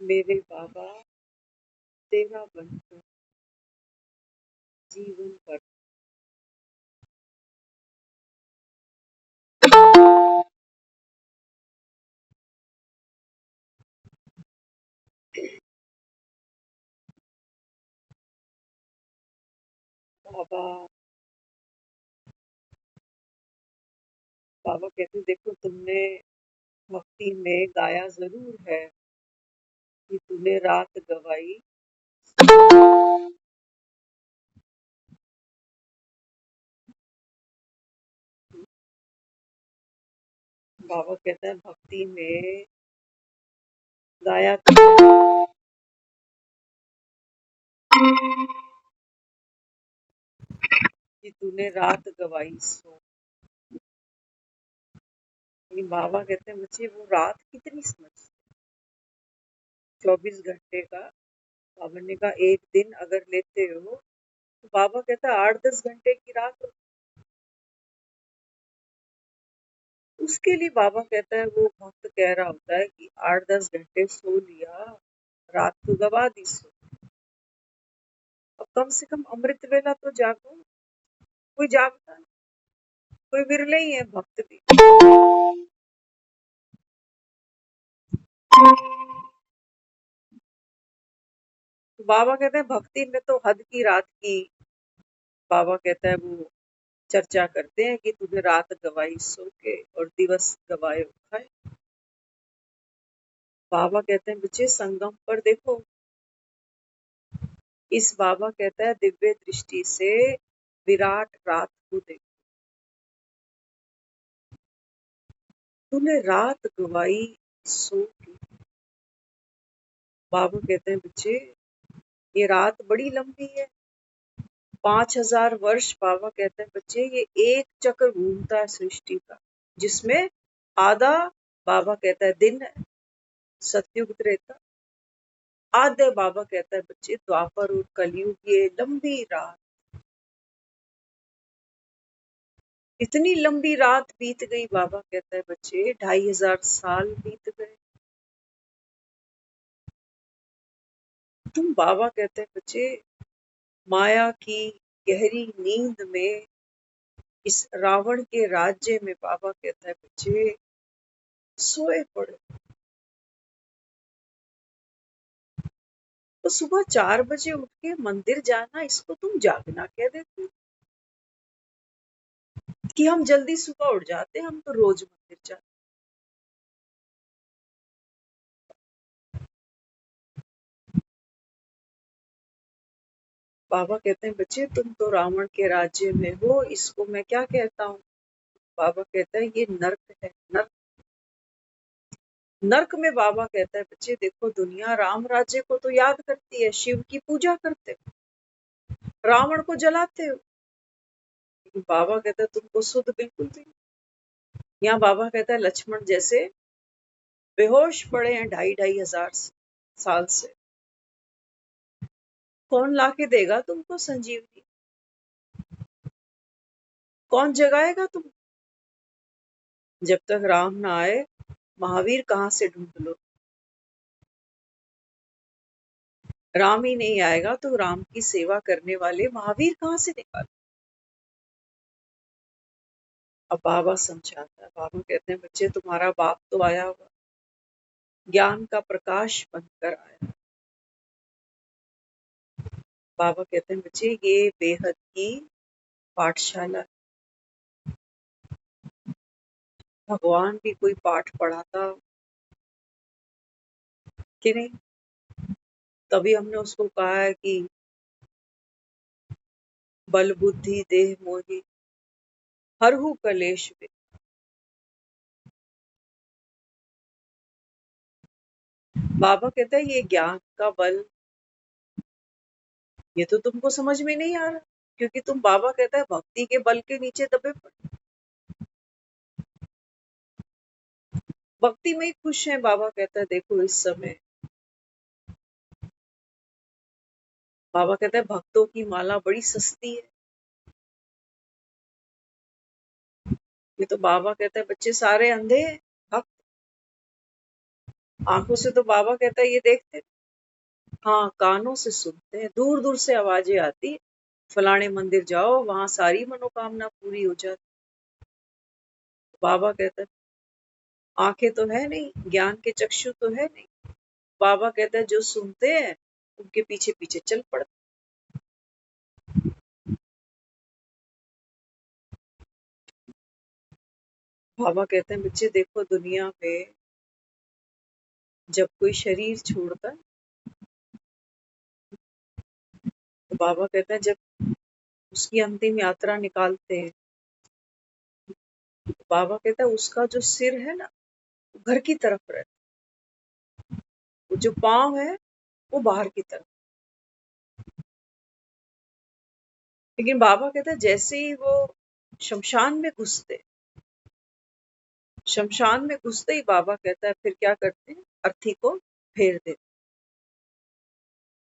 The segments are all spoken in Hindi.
मेरे बाबा तेरा बनकर जीवन पर। बाबा बाबा कहते देखो तुमने भक्ति में गाया जरूर है कि तूने रात गवाई। बाबा कहता है भक्ति में गाया कि तूने रात गवाई सो। लेकिन बाबा कहते हैं मुझे वो रात कितनी समझ। 24 घंटे का बाबा ने कहा एक दिन अगर लेते हो तो बाबा कहता है 8-10 घंटे की रात हो। उसके लिए बाबा कहता है वो भक्त कह रहा होता है कि 8-10 घंटे सो लिया, रात तो गवा दी सो। अब कम से कम अमृत वेला तो जागो। कोई जागता नहीं, कोई विरले ही है भक्त भी। तो बाबा कहते हैं भक्ति में तो हद की रात की बाबा कहता है वो चर्चा करते हैं कि तूने रात गवाई सो के और दिवस गवाए खाए। बाबा कहते हैं बच्चे संगम पर देखो। इस बाबा कहता है दिव्य दृष्टि से विराट रात को देखो। तूने रात गवाई सो के। बाबा कहते हैं बच्चे ये रात बड़ी लंबी है। 5000 वर्ष बाबा कहते हैं बच्चे ये एक चक्र घूमता है सृष्टि का, जिसमें आधा बाबा कहता है दिन है सतयुग त्रेता, आधे बाबा कहता है बच्चे द्वापर और कलयुग। ये लंबी रात, इतनी लंबी रात बीत गई। बाबा कहता है बच्चे 2500 साल बीत गए। तुम बाबा कहते हैं बच्चे माया की गहरी नींद में इस रावण के राज्य में बाबा कहता है बच्चे सोए पड़े। तो सुबह 4 बजे उठ के मंदिर जाना इसको तुम जागना कह देते हो कि हम जल्दी सुबह उठ जाते हैं, हम तो रोज मंदिर जाते। बाबा कहते हैं बच्चे तुम तो रावण के राज्य में हो, इसको मैं क्या कहता हूँ। बाबा कहता है ये नर्क है। नर्क, नर्क में बाबा कहता है बच्चे देखो दुनिया राम राज्य को तो याद करती है, शिव की पूजा करते हो, रावण को जलाते हो। लेकिन बाबा कहता है तुमको शुद्ध बिल्कुल भी नहीं। यहाँ बाबा कहता है लक्ष्मण जैसे बेहोश पड़े हैं 2500 साल से। कौन लाके देगा तुमको संजीवनी, कौन जगाएगा तुम। जब तक राम ना आए महावीर कहाँ से ढूंढ लो। राम ही नहीं आएगा तो राम की सेवा करने वाले महावीर कहाँ से निकालो। अब बाबा समझाता है। बाबा कहते हैं बच्चे तुम्हारा बाप तो आया हुआ, ज्ञान का प्रकाश बनकर आया। बाबा कहते हैं बच्चे ये बेहद की पाठशाला। भगवान भी कोई पाठ पढ़ाता कि नहीं। तभी हमने उसको कहा है कि बल बुद्धि देह मोहि हरहु कलेश में। बाबा कहता है ये ज्ञान का बल, ये तो तुमको समझ में नहीं आ रहा, क्योंकि तुम बाबा कहता है भक्ति के बल के नीचे दबे पड़े। भक्ति में ही खुश है। बाबा कहता है देखो इस समय बाबा कहता है भक्तों की माला बड़ी सस्ती है। ये तो बाबा कहता है बच्चे सारे अंधे हैं भक्त। आंखों से तो बाबा कहता है ये देखते, हाँ कानों से सुनते हैं, दूर दूर से आवाजें आती है, फलाने मंदिर जाओ वहां सारी मनोकामना पूरी हो जाती। बाबा कहता है आंखें तो है नहीं, ज्ञान के चक्षु तो है नहीं। बाबा कहता है जो सुनते हैं उनके पीछे पीछे चल पड़ते। बाबा कहते हैं बच्चे देखो दुनिया में जब कोई शरीर छोड़ता है तो बाबा कहता है जब उसकी अंतिम यात्रा निकालते हैं तो बाबा कहता है उसका जो सिर है ना वो घर की तरफ रहता है, जो पाँव है वो बाहर की तरफ। लेकिन बाबा कहता है जैसे ही वो शमशान में घुसते, शमशान में घुसते ही बाबा कहता है फिर क्या करते हैं, अर्थी को फेर देते,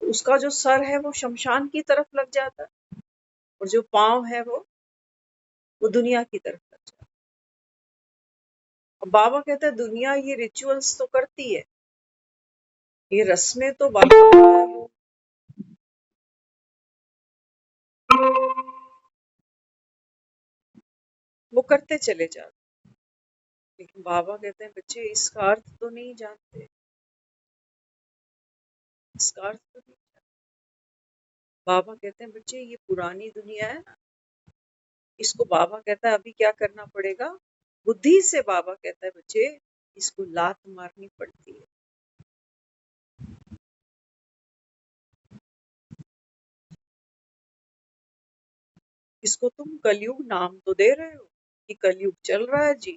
तो उसका जो सर है वो शमशान की तरफ लग जाता है और जो पाँव है वो दुनिया की तरफ लग जाता है। अब बाबा कहता है दुनिया ये रिचुअल्स तो करती है, ये रस्में तो बाबा कहता है वो करते चले जाते, लेकिन बाबा कहते हैं बच्चे इसका अर्थ तो नहीं जानते, इसका अर्थ तो नहीं जानते। बाबा कहते हैं बच्चे ये पुरानी दुनिया है ना, इसको बाबा कहता है अभी क्या करना पड़ेगा, बुद्धि से बाबा कहता है बच्चे इसको लात मारनी पड़ती है। इसको तुम कलयुग नाम तो दे रहे हो कि कलयुग चल रहा है जी,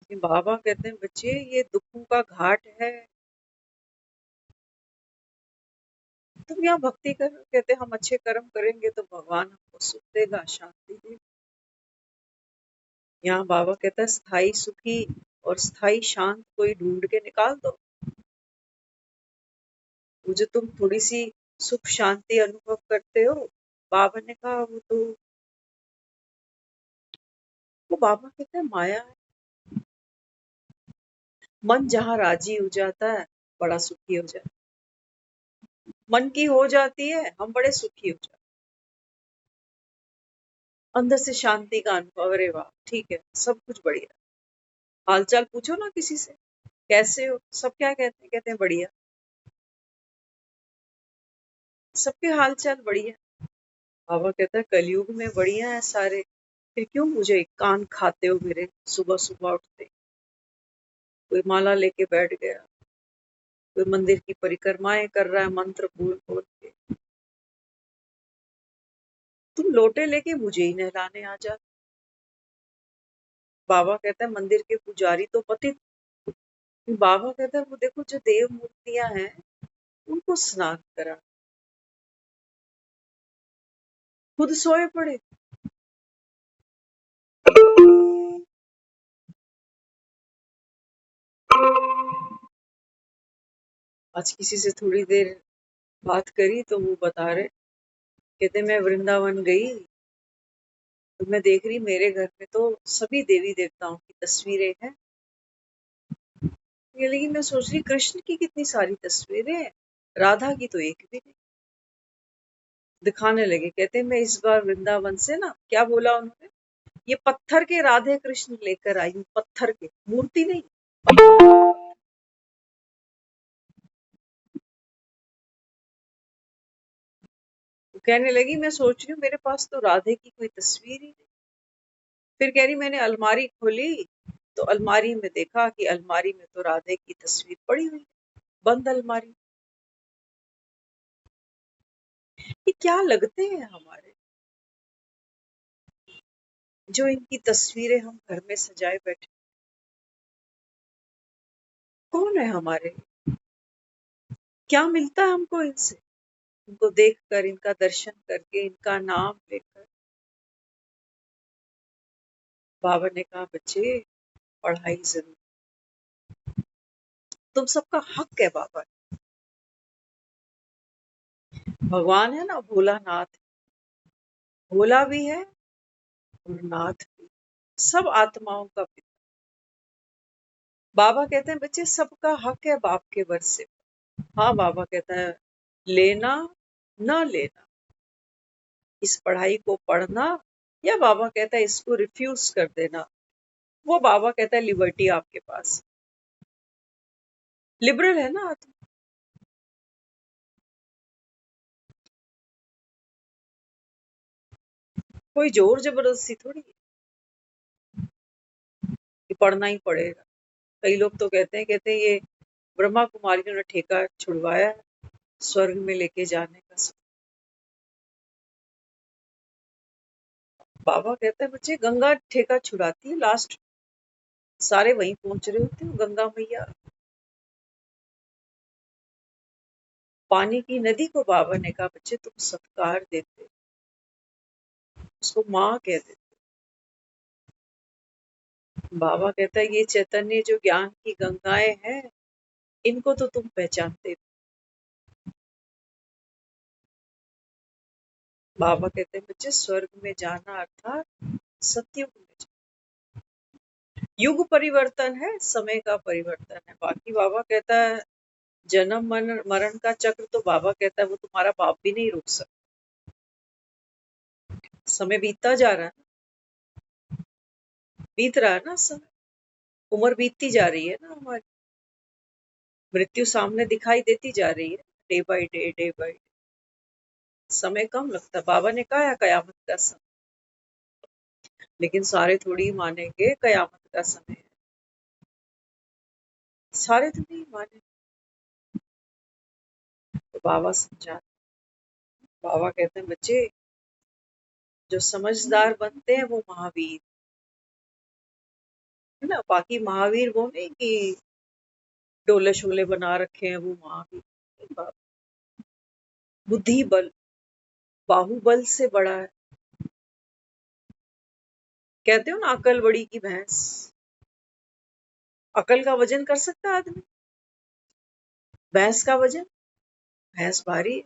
लेकिन बाबा कहते हैं बच्चे ये दुखों का घाट है। तुम यहाँ भक्ति कर, कहते हम अच्छे कर्म करेंगे तो भगवान हमको सुख देगा, शांति देगा। यहाँ बाबा कहता है स्थाई सुखी और स्थाई शांत कोई ढूंढ के निकाल दो। वो जो तुम थोड़ी सी सुख शांति अनुभव करते हो, बाबा ने कहा वो बाबा कहते हैं माया है। मन जहाँ राजी हो जाता है बड़ा सुखी हो जाता है, मन की हो जाती है हम बड़े सुखी हो जाते हैं, अंदर से शांति का अनुभव। अरे वाह ठीक है, सब कुछ बढ़िया। हालचाल पूछो ना किसी से, कैसे हो, सब क्या कहते हैं, कहते हैं बढ़िया, सबके हालचाल बढ़िया। बाबा कहता है कलयुग में बढ़िया है सारे, फिर क्यों मुझे कान खाते हो मेरे, सुबह सुबह उठते कोई माला लेके बैठ गया, कोई मंदिर की परिक्रमाएं कर रहा है मंत्र बोल बोल के, तुम लोटे लेके मुझे ही नहलाने आ जाते। बाबा कहता है मंदिर के पुजारी तो पतित, बाबा कहता है वो देखो जो देव मूर्तियां हैं उनको स्नान करा, खुद सोए पड़े। आज किसी से थोड़ी देर बात करी तो वो बता रहे, कहते मैं वृंदावन गई तो मैं देख रही मेरे घर में तो सभी देवी देवताओं की तस्वीरें हैं, ये लेकिन मैं सोच रही कृष्ण की कितनी सारी तस्वीरें हैं, राधा की तो एक भी नहीं। दिखाने लगे, कहते मैं इस बार वृंदावन से ना, क्या बोला उन्होंने, ये पत्थर के राधे कृष्ण लेकर आई हूँ, पत्थर के, मूर्ति नहीं। वो कहने लगी मैं सोच रही हूँ मेरे पास तो राधे की कोई तस्वीर ही नहीं। फिर कह रही मैंने अलमारी खोली तो अलमारी में देखा कि अलमारी में तो राधे की तस्वीर पड़ी हुई है, बंद अलमारी। ये क्या लगते हैं हमारे, जो इनकी तस्वीरें हम घर में सजाए बैठे, कौन है हमारे, क्या मिलता है हमको इनसे, इनको देखकर, इनका दर्शन करके, इनका नाम लेकर। बाबा ने कहा बच्चे पढ़ाई जरूर, तुम सबका हक है बाबा। भगवान है ना भोलानाथ, भोला भी है और नाथ भी, सब आत्माओं का पिता। बाबा कहते हैं बच्चे सबका हक है बाप के वर्ष से। हाँ बाबा कहता है लेना ना लेना, इस पढ़ाई को पढ़ना, या बाबा कहता है इसको रिफ्यूज कर देना, वो बाबा कहता है लिबर्टी आपके पास। लिबरल है ना आत्मा। कोई जोर जबरदस्ती थोड़ी है कि पढ़ना ही पड़ेगा। कई लोग तो कहते हैं ये ब्रह्मा कुमारियों ने ठेका छुड़वाया है स्वर्ग में लेके जाने का। बाबा कहते हैं बच्चे गंगा ठेका छुड़ाती है, लास्ट सारे वहीं पहुंच रहे होते हैं, गंगा मैया। पानी की नदी को बाबा ने कहा बच्चे तुम सत्कार देते, उसको माँ कह देते। बाबा कहता है ये चैतन्य जो ज्ञान की गंगाएं हैं, इनको तो तुम पहचानते। बाबा कहते हैं बच्चे स्वर्ग में जाना अर्थात सतयुग में जाना। युग परिवर्तन है, समय का परिवर्तन है। बाकी बाबा कहता है जन्म मरण का चक्र तो बाबा कहता है वो तुम्हारा बाप भी नहीं रोक सकता। समय बीतता जा रहा है, बीत रहा है ना समय, उम्र बीतती जा रही है ना हमारी, मृत्यु सामने दिखाई देती जा रही है, day by day day by day. समय कम लगता है। बाबा ने कहा है कयामत का समय, लेकिन सारे थोड़ी मानेंगे कयामत का समय है, सारे थोड़ी माने। तो बाबा समझा, बाबा कहते हैं बच्चे जो समझदार बनते हैं वो महावीर है ना। बाकी महावीर वो नहीं कि डोले शोले बना रखे हैं, वो महावीर। बुद्धि बल बाहुबल से बड़ा है। कहते हो ना अकल बड़ी की भैंस, अकल का वजन कर सकता है आदमी, भैंस का वजन, भैंस भारी है,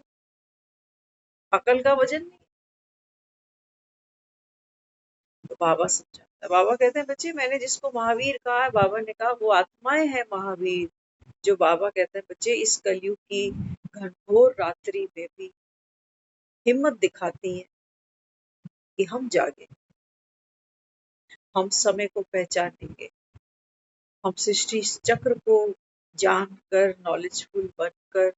अकल का वजन नहीं। तो बाबा समझाता है, बाबा कहते हैं बच्चे मैंने जिसको महावीर कहा है, बाबा ने कहा वो आत्माएं हैं महावीर, जो बाबा कहते हैं बच्चे इस कलयुग की घनघोर रात्रि में भी हिम्मत दिखाती हैं कि हम जागे, हम समय को पहचानेंगे, हम सृष्टि चक्र को जानकर नॉलेजफुल बनकर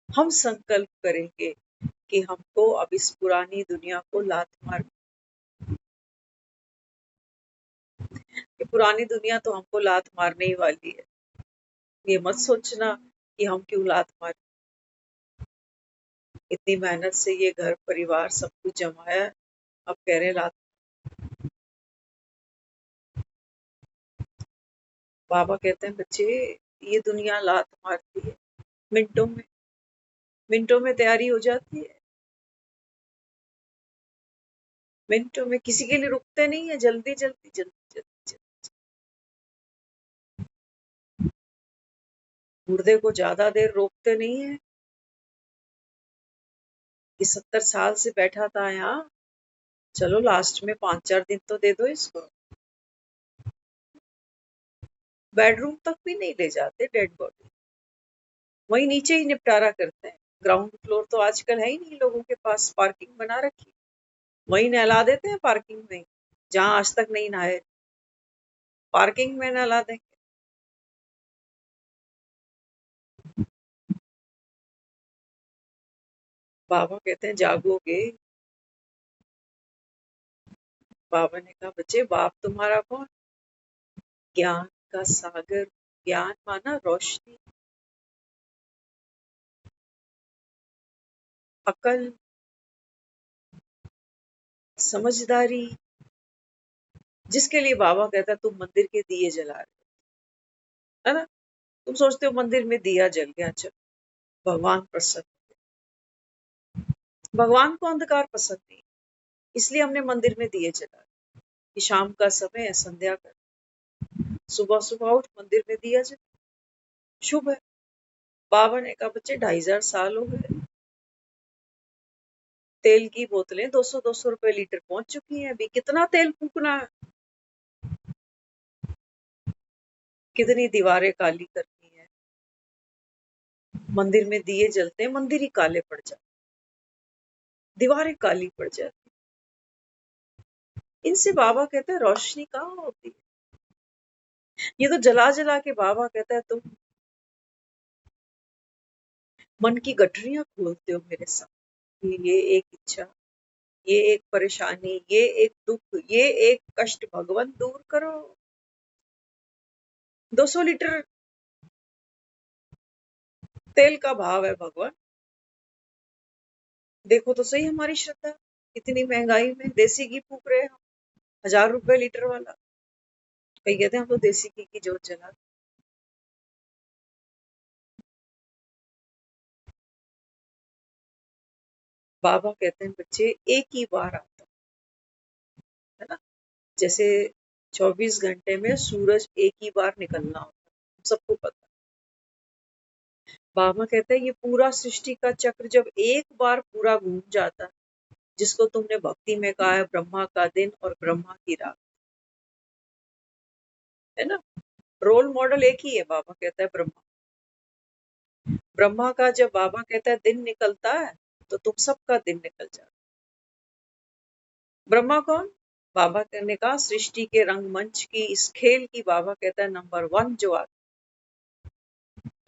हम संकल्प करेंगे कि हमको अब इस पुरानी दुनिया को लात मार, ये पुरानी दुनिया तो हमको लात मारने ही वाली है। ये मत सोचना कि हम क्यों लात मारे, इतनी मेहनत से ये घर परिवार सब कुछ जमाया, अब कह रहे हैं लात। बाबा कहते हैं बच्चे ये दुनिया लात मारती है, मिनटों में, मिनटों में तैयारी हो जाती है, मिनटों में, किसी के लिए रुकते नहीं है, जल्दी जल्दी जल्दी जल्दी जल्दी। मुर्दे को ज्यादा देर रोकते नहीं है कि 70 साल से बैठा था यहाँ, चलो लास्ट में 5-4 दिन तो दे दो इसको। बेडरूम तक भी नहीं ले जाते डेड बॉडी, वही नीचे ही निपटारा करते हैं। ग्राउंड फ्लोर तो आजकल है ही नहीं लोगों के पास, पार्किंग बना रखी, वही नहला देते हैं पार्किंग में, जहां आज तक नहीं नहाए पार्किंग में नहला देंगे। बाबा कहते हैं जागोगे। बाबा ने कहा बच्चे बाप तुम्हारा कौन, ज्ञान का सागर, ज्ञान माना रोशनी, अकल, समझदारी, जिसके लिए बाबा कहता है तुम मंदिर के दिए जला रहे हो, है ना। तुम सोचते हो मंदिर में दिया जल गया, चलो भगवान प्रसन्न, भगवान को अंधकार पसंद नहीं, इसलिए हमने मंदिर में दिए जलाए कि शाम का समय है, संध्या कर, सुबह सुबह उठ मंदिर में दिया जला, शुभ है। बाबा ने कहा बच्चे 2500 साल हो गए, तेल की बोतलें 200-200 रुपए लीटर पहुंच चुकी हैं, अभी कितना तेल फूकना है, कितनी दीवारें काली करनी है, मंदिर में दिए जलते हैं, मंदिर ही काले पड़ जाते, दीवारें काली पड़ जाती। इनसे बाबा कहते हैं रोशनी कहाँ होती है। ये तो जला जला के बाबा कहता है तुम मन की गठरियां खोलते हो मेरे साथ। ये एक इच्छा, ये एक परेशानी, ये एक दुख, ये एक कष्ट भगवान दूर करो। 200 लीटर तेल का भाव है भगवान। देखो तो सही हमारी श्रद्धा, इतनी महंगाई में देसी घी फूक रहे हैं हम, 1000 रुपए लीटर वाला। कई कहते हैं हम तो देसी घी की जोत जला। बाबा कहते हैं बच्चे एक ही बार आता है ना, जैसे 24 घंटे में सूरज एक ही बार निकलना होता है, सबको पता। बाबा कहते हैं ये पूरा सृष्टि का चक्र जब एक बार पूरा घूम जाता है, जिसको तुमने भक्ति में कहा है ब्रह्मा का दिन और ब्रह्मा की रात, है ना। रोल मॉडल एक ही है, बाबा कहता है ब्रह्मा। ब्रह्मा का जब बाबा कहता है दिन निकलता है, तो तुम सबका दिन निकल जाता है। ब्रह्मा कौन? बाबा ने कहा सृष्टि के रंगमंच की इस खेल की बाबा कहता है नंबर 1 जो आता है,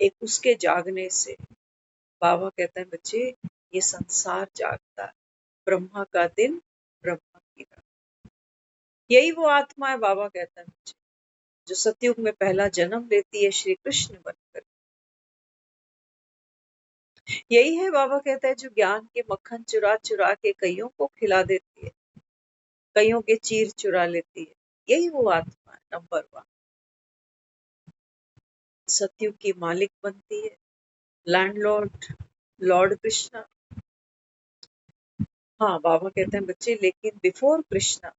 एक उसके जागने से बाबा कहता है बच्चे ये संसार जागता है, ब्रह्मा का दिन ब्रह्मा की रात। यही वो आत्मा है, बाबा कहता है बच्चे, जो सतयुग में पहला जन्म लेती है श्री कृष्ण बनकर। यही है बाबा कहता है जो ज्ञान के मक्खन चुरा चुरा के कईयों को खिला देती है, कईयों के चीर चुरा लेती है। यही वो आत्मा है नंबर 1, सतयुग की मालिक बनती है, लैंडलॉर्ड, लॉर्ड कृष्णा। हाँ बाबा कहते हैं बच्चे लेकिन बिफोर कृष्णा,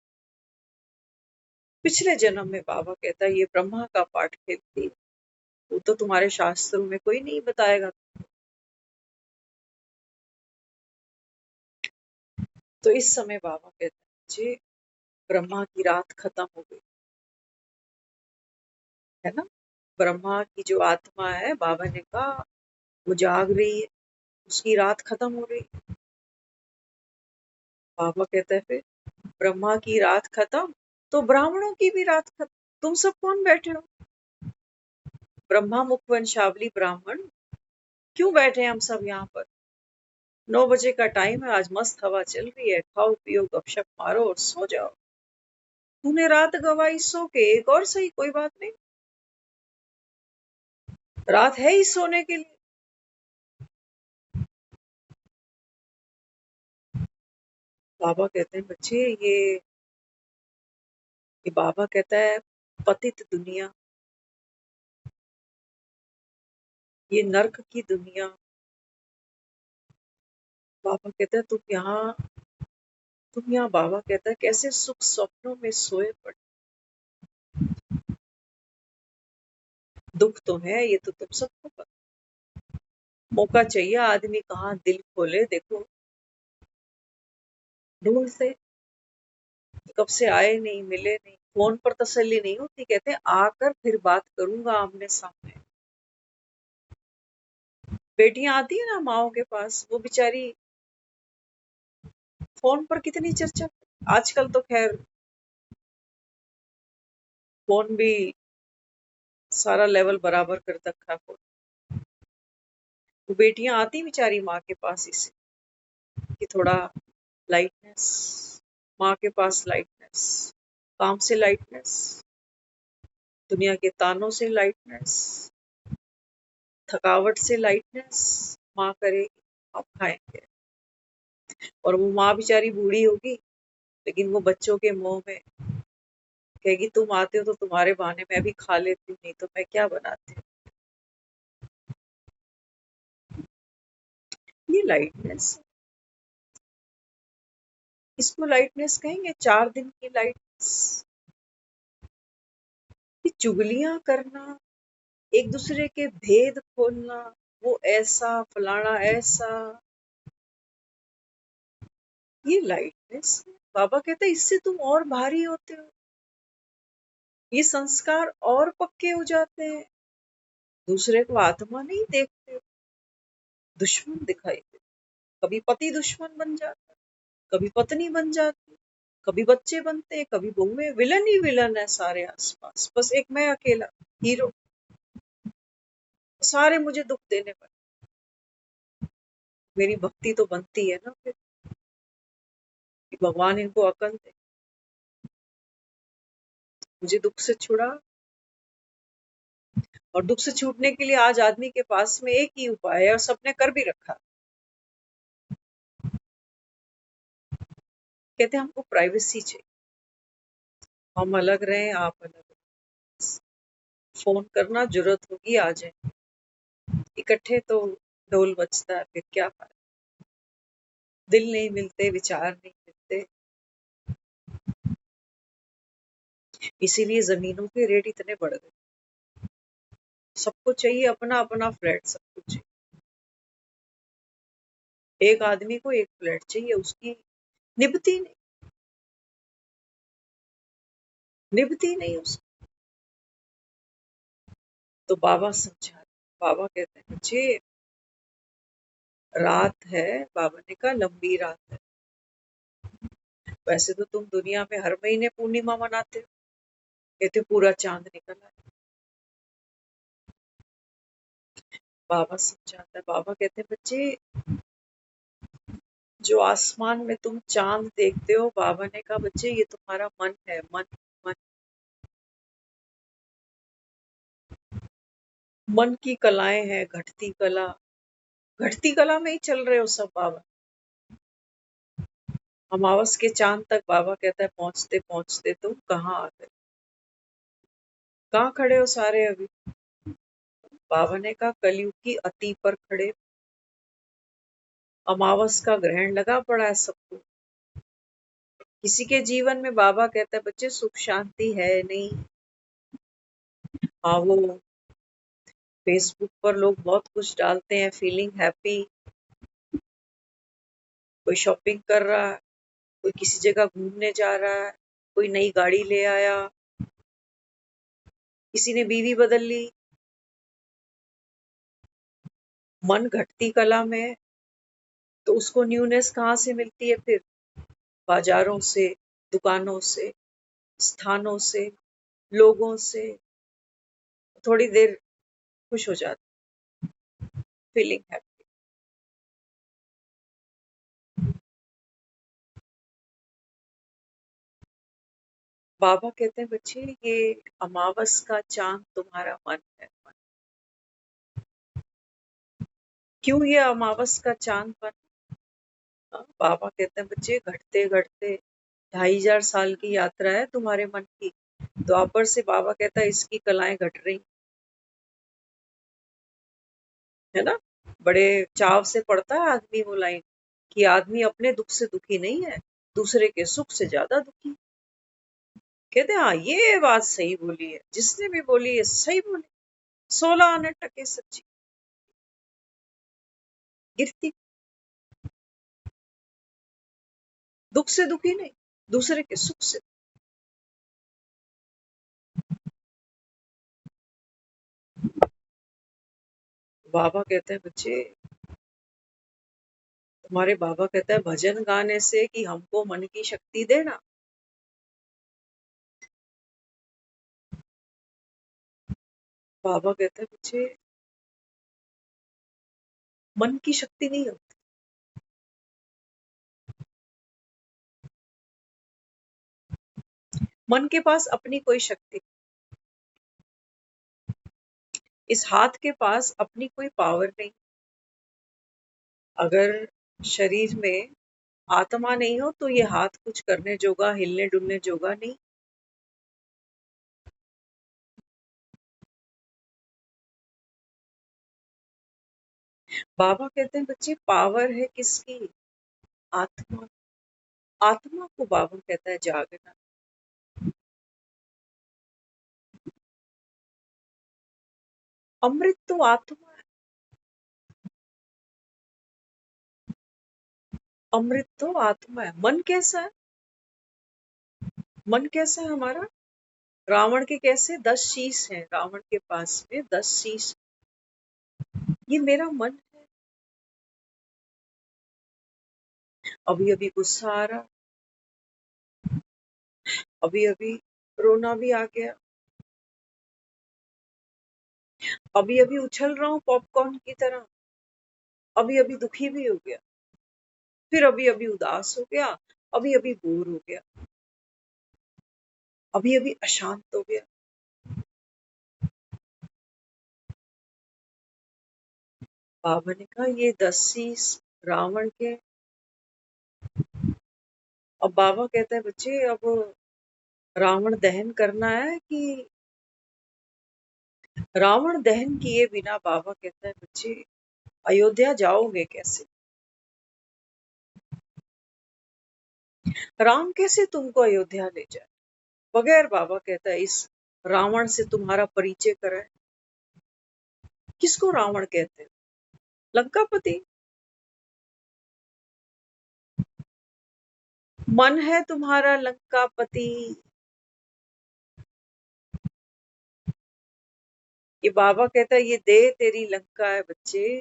पिछले जन्म में बाबा कहता है ये ब्रह्मा का पाठ खेलती है, वो तो तुम्हारे शास्त्रों में कोई नहीं बताएगा। तो इस समय बाबा कहते हैं बच्चे ब्रह्मा की रात खत्म हो गई, है ना। ब्रह्मा की जो आत्मा है बाबा ने कहा वो जाग रही है, उसकी रात खत्म हो रही। बाबा कहता है फिर ब्रह्मा की रात खत्म तो ब्राह्मणों की भी रात खत्म। तुम सब कौन बैठे हो? ब्रह्मा मुख वंशावली ब्राह्मण क्यों बैठे हैं हम सब यहाँ पर? 9 बजे का टाइम है, आज मस्त हवा चल रही है, खाओ पियो गपशप मारो और सो जाओ। तूने रात गवाई सो के, एक और सही, कोई बात नहीं, रात है ही सोने के लिए। बाबा कहते हैं बच्चे ये बाबा कहता है पतित दुनिया, ये नर्क की दुनिया। बाबा कहता है तुम यहाँ बाबा कहता है कैसे सुख स्वप्नों में सोए पड़े। दुख तो है, ये तो तुम सबको पता। मौका चाहिए आदमी कहाँ दिल खोले, देखो ढूंढते, कब से आए नहीं, मिले नहीं, फोन पर तसल्ली नहीं होती, कहते हैं आकर फिर बात करूंगा आमने सामने। बेटियां आती है ना माओ के पास, वो बेचारी फोन पर कितनी चर्चा। आजकल तो खैर फोन भी सारा लेवल बराबर कर रखा है। वो बेटियां आती बेचारी माँ के पास इससे कि थोड़ा लाइटनेस, माँ के पास लाइटनेस, काम से लाइटनेस, दुनिया के तानों से लाइटनेस, थकावट से लाइटनेस। माँ करेगी आप खाएंगे। और वो माँ बेचारी बूढ़ी होगी, लेकिन वो बच्चों के मुंह में कहेगी तुम आते हो तो तुम्हारे बहाने मैं भी खा लेती हूँ, नहीं तो मैं क्या बनाती हूँ। ये लाइटनेस, इसको लाइटनेस कहेंगे, 4 दिन की लाइटनेस। ये चुगलियां करना, एक दूसरे के भेद खोलना, वो ऐसा फलाना ऐसा, ये लाइटनेस। बाबा कहते हैं इससे तुम और भारी होते हो। ये संस्कार और पक्के हो जाते हैं। दूसरे को आत्मा नहीं देखते, दुश्मन दिखाई देते। कभी पति दुश्मन बन जाता, कभी पत्नी बन जाती, कभी बच्चे बनते हैं, कभी बहुएं। विलन ही विलन है सारे आसपास, बस एक मैं अकेला हीरो। सारे मुझे दुख देने पर मेरी भक्ति तो बनती है ना फिर कि भगवान इनको अकल दे, मुझे दुख से छुड़ा। और दुख से छूटने के लिए आज आदमी के पास में एक ही उपाय है और सबने कर भी रखा। कहते हैं हमको प्राइवेसी चाहिए, हम अलग रहें, आप अलग रहें। फोन करना, जरूरत होगी आ जाए, इकट्ठे तो ढोल बजता है, फिर क्या फायदा। दिल नहीं मिलते, विचार नहीं मिलते, इसीलिए जमीनों के रेट इतने बढ़ गए। सबको चाहिए अपना अपना फ्लैट, सब कुछ चाहिए। एक आदमी को एक फ्लैट चाहिए, उसकी निभती नहीं, निभती नहीं उसकी। तो बाबा समझा, बाबा कहते हैं बच्चे रात है, बाबा ने कहा लंबी रात है। वैसे तो तुम दुनिया में हर महीने पूर्णिमा मनाते हो, कहते पूरा चांद निकला है। बाबा समझाता है, बाबा कहते हैं बच्चे जो आसमान में तुम चांद देखते हो, बाबा ने कहा बच्चे ये तुम्हारा मन है, मन। मन, मन की कलाएं हैं, घटती कला, घटती कला में ही चल रहे हो सब बाबा। अमावस के चांद तक बाबा कहता है पहुंचते पहुंचते तुम कहाँ आ गए, कहाँ खड़े हो सारे अभी। बाबा ने कहा कलयुग की अति पर खड़े। अमावस का ग्रहण लगा पड़ा है सबको। किसी के जीवन में बाबा कहता है बच्चे सुख शांति है नहीं। हाँ, वो फेसबुक पर लोग बहुत कुछ डालते हैं, फीलिंग हैप्पी, कोई शॉपिंग कर रहा है, कोई किसी जगह घूमने जा रहा है, कोई नई गाड़ी ले आया, किसी ने बीवी बदल ली। मन घटती कला में है, तो उसको न्यूनेस कहाँ से मिलती है फिर? बाजारों से, दुकानों से, स्थानों से, लोगों से। थोड़ी देर खुश हो जाती, फीलिंग हैप्पी। बाबा कहते हैं बच्चे ये अमावस का चांद तुम्हारा मन है। क्यों ये अमावस का चांद बना? बाबा कहते हैं बच्चे घटते घटते 2500 साल की यात्रा है तुम्हारे मन की। द्वापर से बाबा कहता है इसकी कलाएं घट रही है ना। बड़े चाव से पढ़ता है आदमी वो लाइन कि आदमी अपने दुख से दुखी नहीं है, दूसरे के सुख से ज्यादा दुखी। कहते हैं हाँ ये बात सही बोली है, जिसने भी बोली है सही बोली। 16 आने टके सच्ची, गिरती। दुख से दुखी नहीं, दूसरे के सुख से। बाबा कहते हैं बच्चे, तुम्हारे बाबा कहता है भजन गाने से कि हमको मन की शक्ति देना। बाबा कहता है बच्चे मन की शक्ति नहीं होती। मन के पास अपनी कोई शक्ति, इस हाथ के पास अपनी कोई पावर नहीं। अगर शरीर में आत्मा नहीं हो तो ये हाथ कुछ करने जोगा, हिलने डुलने जोगा नहीं। बाबा कहते हैं बच्चे पावर है किसकी? आत्मा। आत्मा को बाबा कहता है जागना। अमृत तो आत्मा है, अमृत तो आत्मा है। मन कैसा है? मन कैसा है हमारा? रावण के कैसे 10 शीश हैं, रावण के पास में 10 शीश। ये मेरा मन है। अभी अभी गुस्सा आ रहा, अभी अभी रोना भी आ गया, अभी अभी उछल रहा हूँ पॉपकॉर्न की तरह, अभी अभी दुखी भी हो गया, फिर अभी अभी उदास हो गया, अभी अभी बोर हो गया, अभी अभी अशांत हो गया। बाबा ने कहा ये 10 शीश रावण के। अब बाबा कहता है बच्चे अब रावण दहन करना है कि रावण दहन किए बिना बाबा कहता है बच्चे अयोध्या जाओगे कैसे? राम कैसे तुमको अयोध्या ले जाए? बगैर बाबा कहता है इस रावण से तुम्हारा परिचय कराए। किसको रावण कहते हैं? लंकापति। मन है तुम्हारा लंकापति। ये बाबा कहता है ये देह तेरी लंका है बच्चे।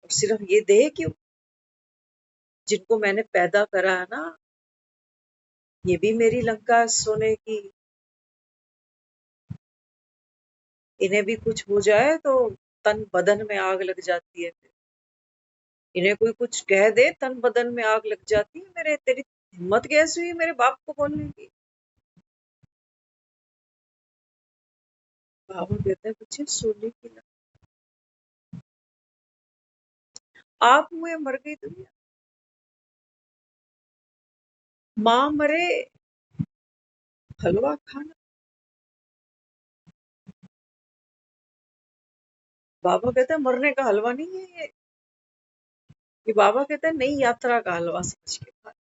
और सिर्फ ये देह क्यों, जिनको मैंने पैदा करा है ना, ये भी मेरी लंका है सोने की। इन्हें भी कुछ हो जाए तो तन बदन में आग लग जाती है। इन्हें कोई कुछ कह दे तन बदन में आग लग जाती है। मेरे तेरी हिम्मत कैसे हुई मेरे बाप को बोलने की? बाबा कहता है बच्चे सोने की लंका। आप मुझे मर गई दुनिया, माँ मरे हलवा खाना। बाबा कहता है मरने का हलवा नहीं है ये बाबा कहता है नई यात्रा का हलवा समझ के खा।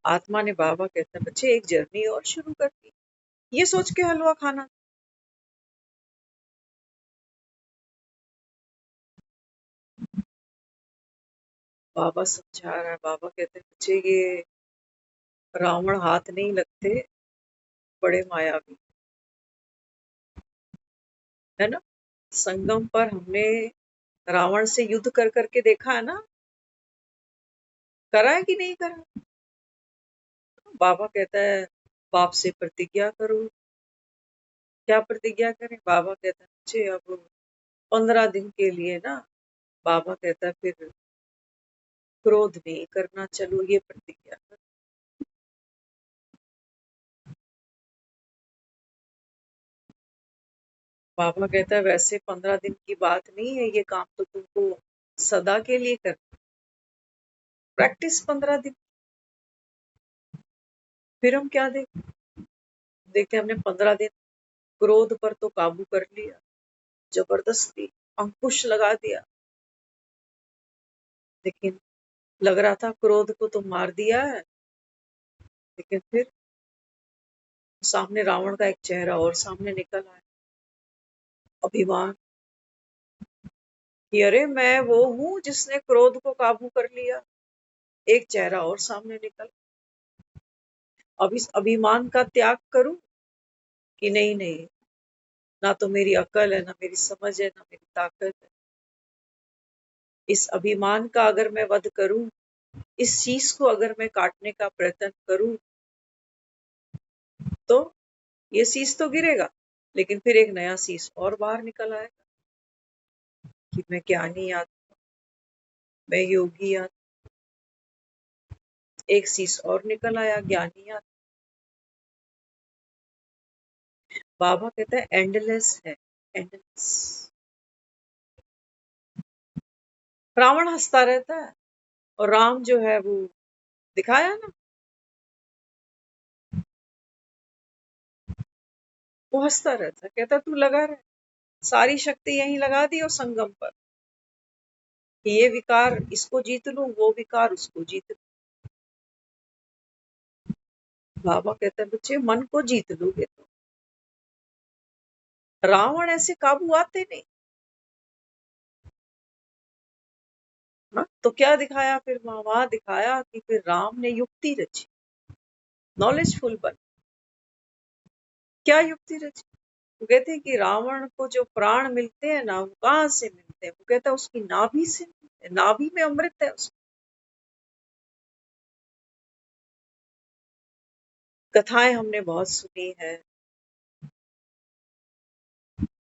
आत्मा ने बाबा कहता है बच्चे एक जर्नी और शुरू कर दी, ये सोच के हलवा खाना। बाबा समझा रहा है, बाबा कहते हैं बच्चे ये रावण हाथ नहीं लगते, बड़े मायावी है ना। संगम पर हमने रावण से युद्ध कर करके देखा है ना, करा है कि नहीं करा? बाबा कहता है बाप से प्रतिज्ञा करो। क्या प्रतिज्ञा करें? बाबा कहता है बच्चे अब 15 दिन के लिए ना, बाबा कहता है फिर क्रोध नहीं करना, चलो ये प्रतिज्ञा कर। बाबा कहता है वैसे 15 दिन की बात नहीं है, ये काम तो तुमको सदा के लिए कर, प्रैक्टिस 15 दिन। फिर हम क्या देखते हमने 15 दिन क्रोध पर तो काबू कर लिया, जबरदस्ती अंकुश लगा दिया, लेकिन लग रहा था क्रोध को तो मार दिया है, लेकिन फिर सामने रावण का एक चेहरा और सामने निकल आया, अभिमान कि अरे मैं वो हूं जिसने क्रोध को काबू कर लिया। एक चेहरा और सामने निकल, अब इस अभिमान का त्याग करूं कि नहीं नहीं, ना तो मेरी अकल है, ना मेरी समझ है, ना मेरी ताकत है। इस अभिमान का अगर मैं वध करूं, इस शीश को अगर मैं काटने का प्रयत्न करूं, तो ये शीश तो गिरेगा, लेकिन फिर एक नया शीश और बाहर निकल आएगा कि मैं ज्ञानी आत्मा, मैं योगी आत्मा। एक शीश और निकल आया, ज्ञानी आत्मा। बाबा कहता है एंडलेस है, एंडलेस। रावण हंसता रहता है और राम जो है वो दिखाया ना, वो हंसता रहता है, कहता तू लगा रहे, सारी शक्ति यहीं लगा दी और संगम पर, कि ये विकार इसको जीत लूं, वो विकार उसको जीत लूं। बाबा कहता है बच्चे मन को जीत लोगे तो रावण ऐसे काबू आते नहीं। ना। तो क्या दिखाया फिर वहां दिखाया कि फिर राम ने युक्ति रची, नॉलेजफुल बन। क्या युक्ति रची? वो कहते हैं कि रावण को जो प्राण मिलते हैं ना, वो कहाँ से मिलते हैं? वो कहता है उसकी नाभि से मिलते हैं। नाभि में अमृत है उसकी। कथाएं हमने बहुत सुनी है,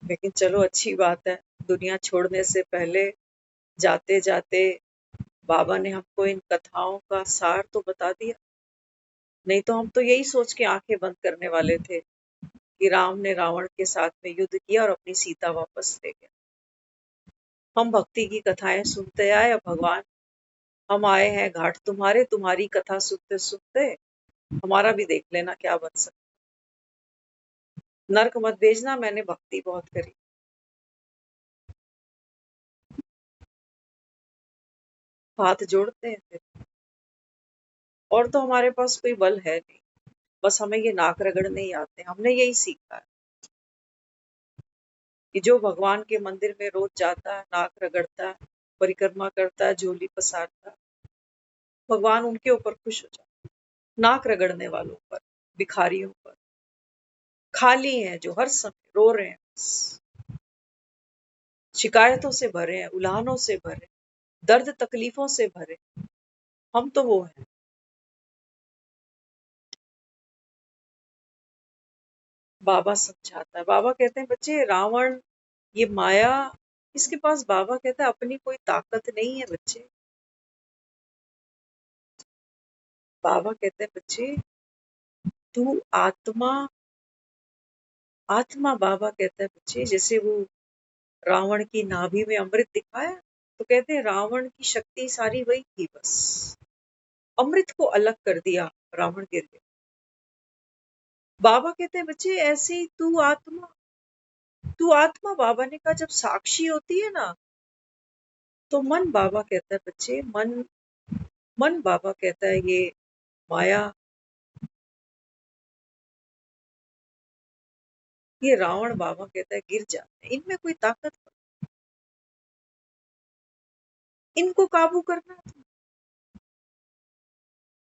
लेकिन चलो अच्छी बात है, दुनिया छोड़ने से पहले जाते जाते बाबा ने हमको इन कथाओं का सार तो बता दिया। नहीं तो हम तो यही सोच के आंखें बंद करने वाले थे कि राम ने रावण के साथ में युद्ध किया और अपनी सीता वापस ले गया। हम भक्ति की कथाएं सुनते आए, अब भगवान हम आए हैं घाट तुम्हारे, तुम्हारी कथा सुनते सुनते हमारा भी देख लेना क्या बन सकता। नर्क मत भेजना, मैंने भक्ति बहुत करी। हाथ जोड़ते हैं फिर, और तो हमारे पास कोई बल है नहीं, बस हमें ये नाक रगड़ने ही आते हैं। हमने यही सीखा है कि जो भगवान के मंदिर में रोज जाता है, नाक रगड़ता है, परिक्रमा करता है, झोली पसारता है, भगवान उनके ऊपर खुश हो जाता है। नाक रगड़ने वालों पर, भिखारियों पर, खाली हैं जो हर समय रो रहे हैं, शिकायतों से भरे हैं, उल्हानों से भरे, दर्द तकलीफों से भरे, हम तो वो हैं। बाबा समझाता है, बाबा कहते हैं बच्चे रावण ये माया, इसके पास बाबा कहता है अपनी कोई ताकत नहीं है बच्चे। बाबा कहते हैं बच्चे तू आत्मा, आत्मा बाबा कहता है बच्चे, जैसे वो रावण की नाभि में अमृत दिखाया, तो कहते हैं रावण की शक्ति सारी वही थी, बस अमृत को अलग कर दिया, रावण गिर गया। बाबा कहते हैं बच्चे ऐसे ही तू आत्मा, तू आत्मा बाबा ने कहा जब साक्षी होती है ना, तो मन बाबा कहता है बच्चे, मन, मन बाबा कहता है ये माया, ये रावण बाबा कहता है गिर जाते हैं, इनमें कोई ताकत, इनको काबू करना है।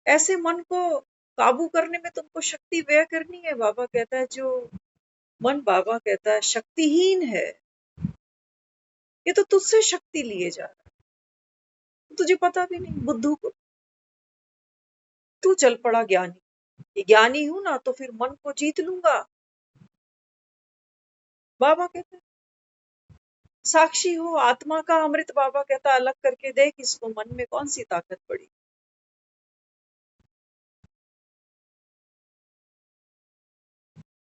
ऐसे मन को काबू करने में तुमको शक्ति व्यय करनी है। बाबा कहता है जो मन बाबा कहता है शक्तिहीन है, ये तो तुझसे शक्ति लिए जा रहा है, तुझे पता भी नहीं, बुद्धू को तू चल पड़ा ज्ञानी, ये ज्ञानी हूं ना तो फिर मन को जीत लूंगा। बाबा कहते हैं साक्षी हो, आत्मा का अमृत बाबा कहता अलग करके देख इसको, मन में कौन सी ताकत पड़ी।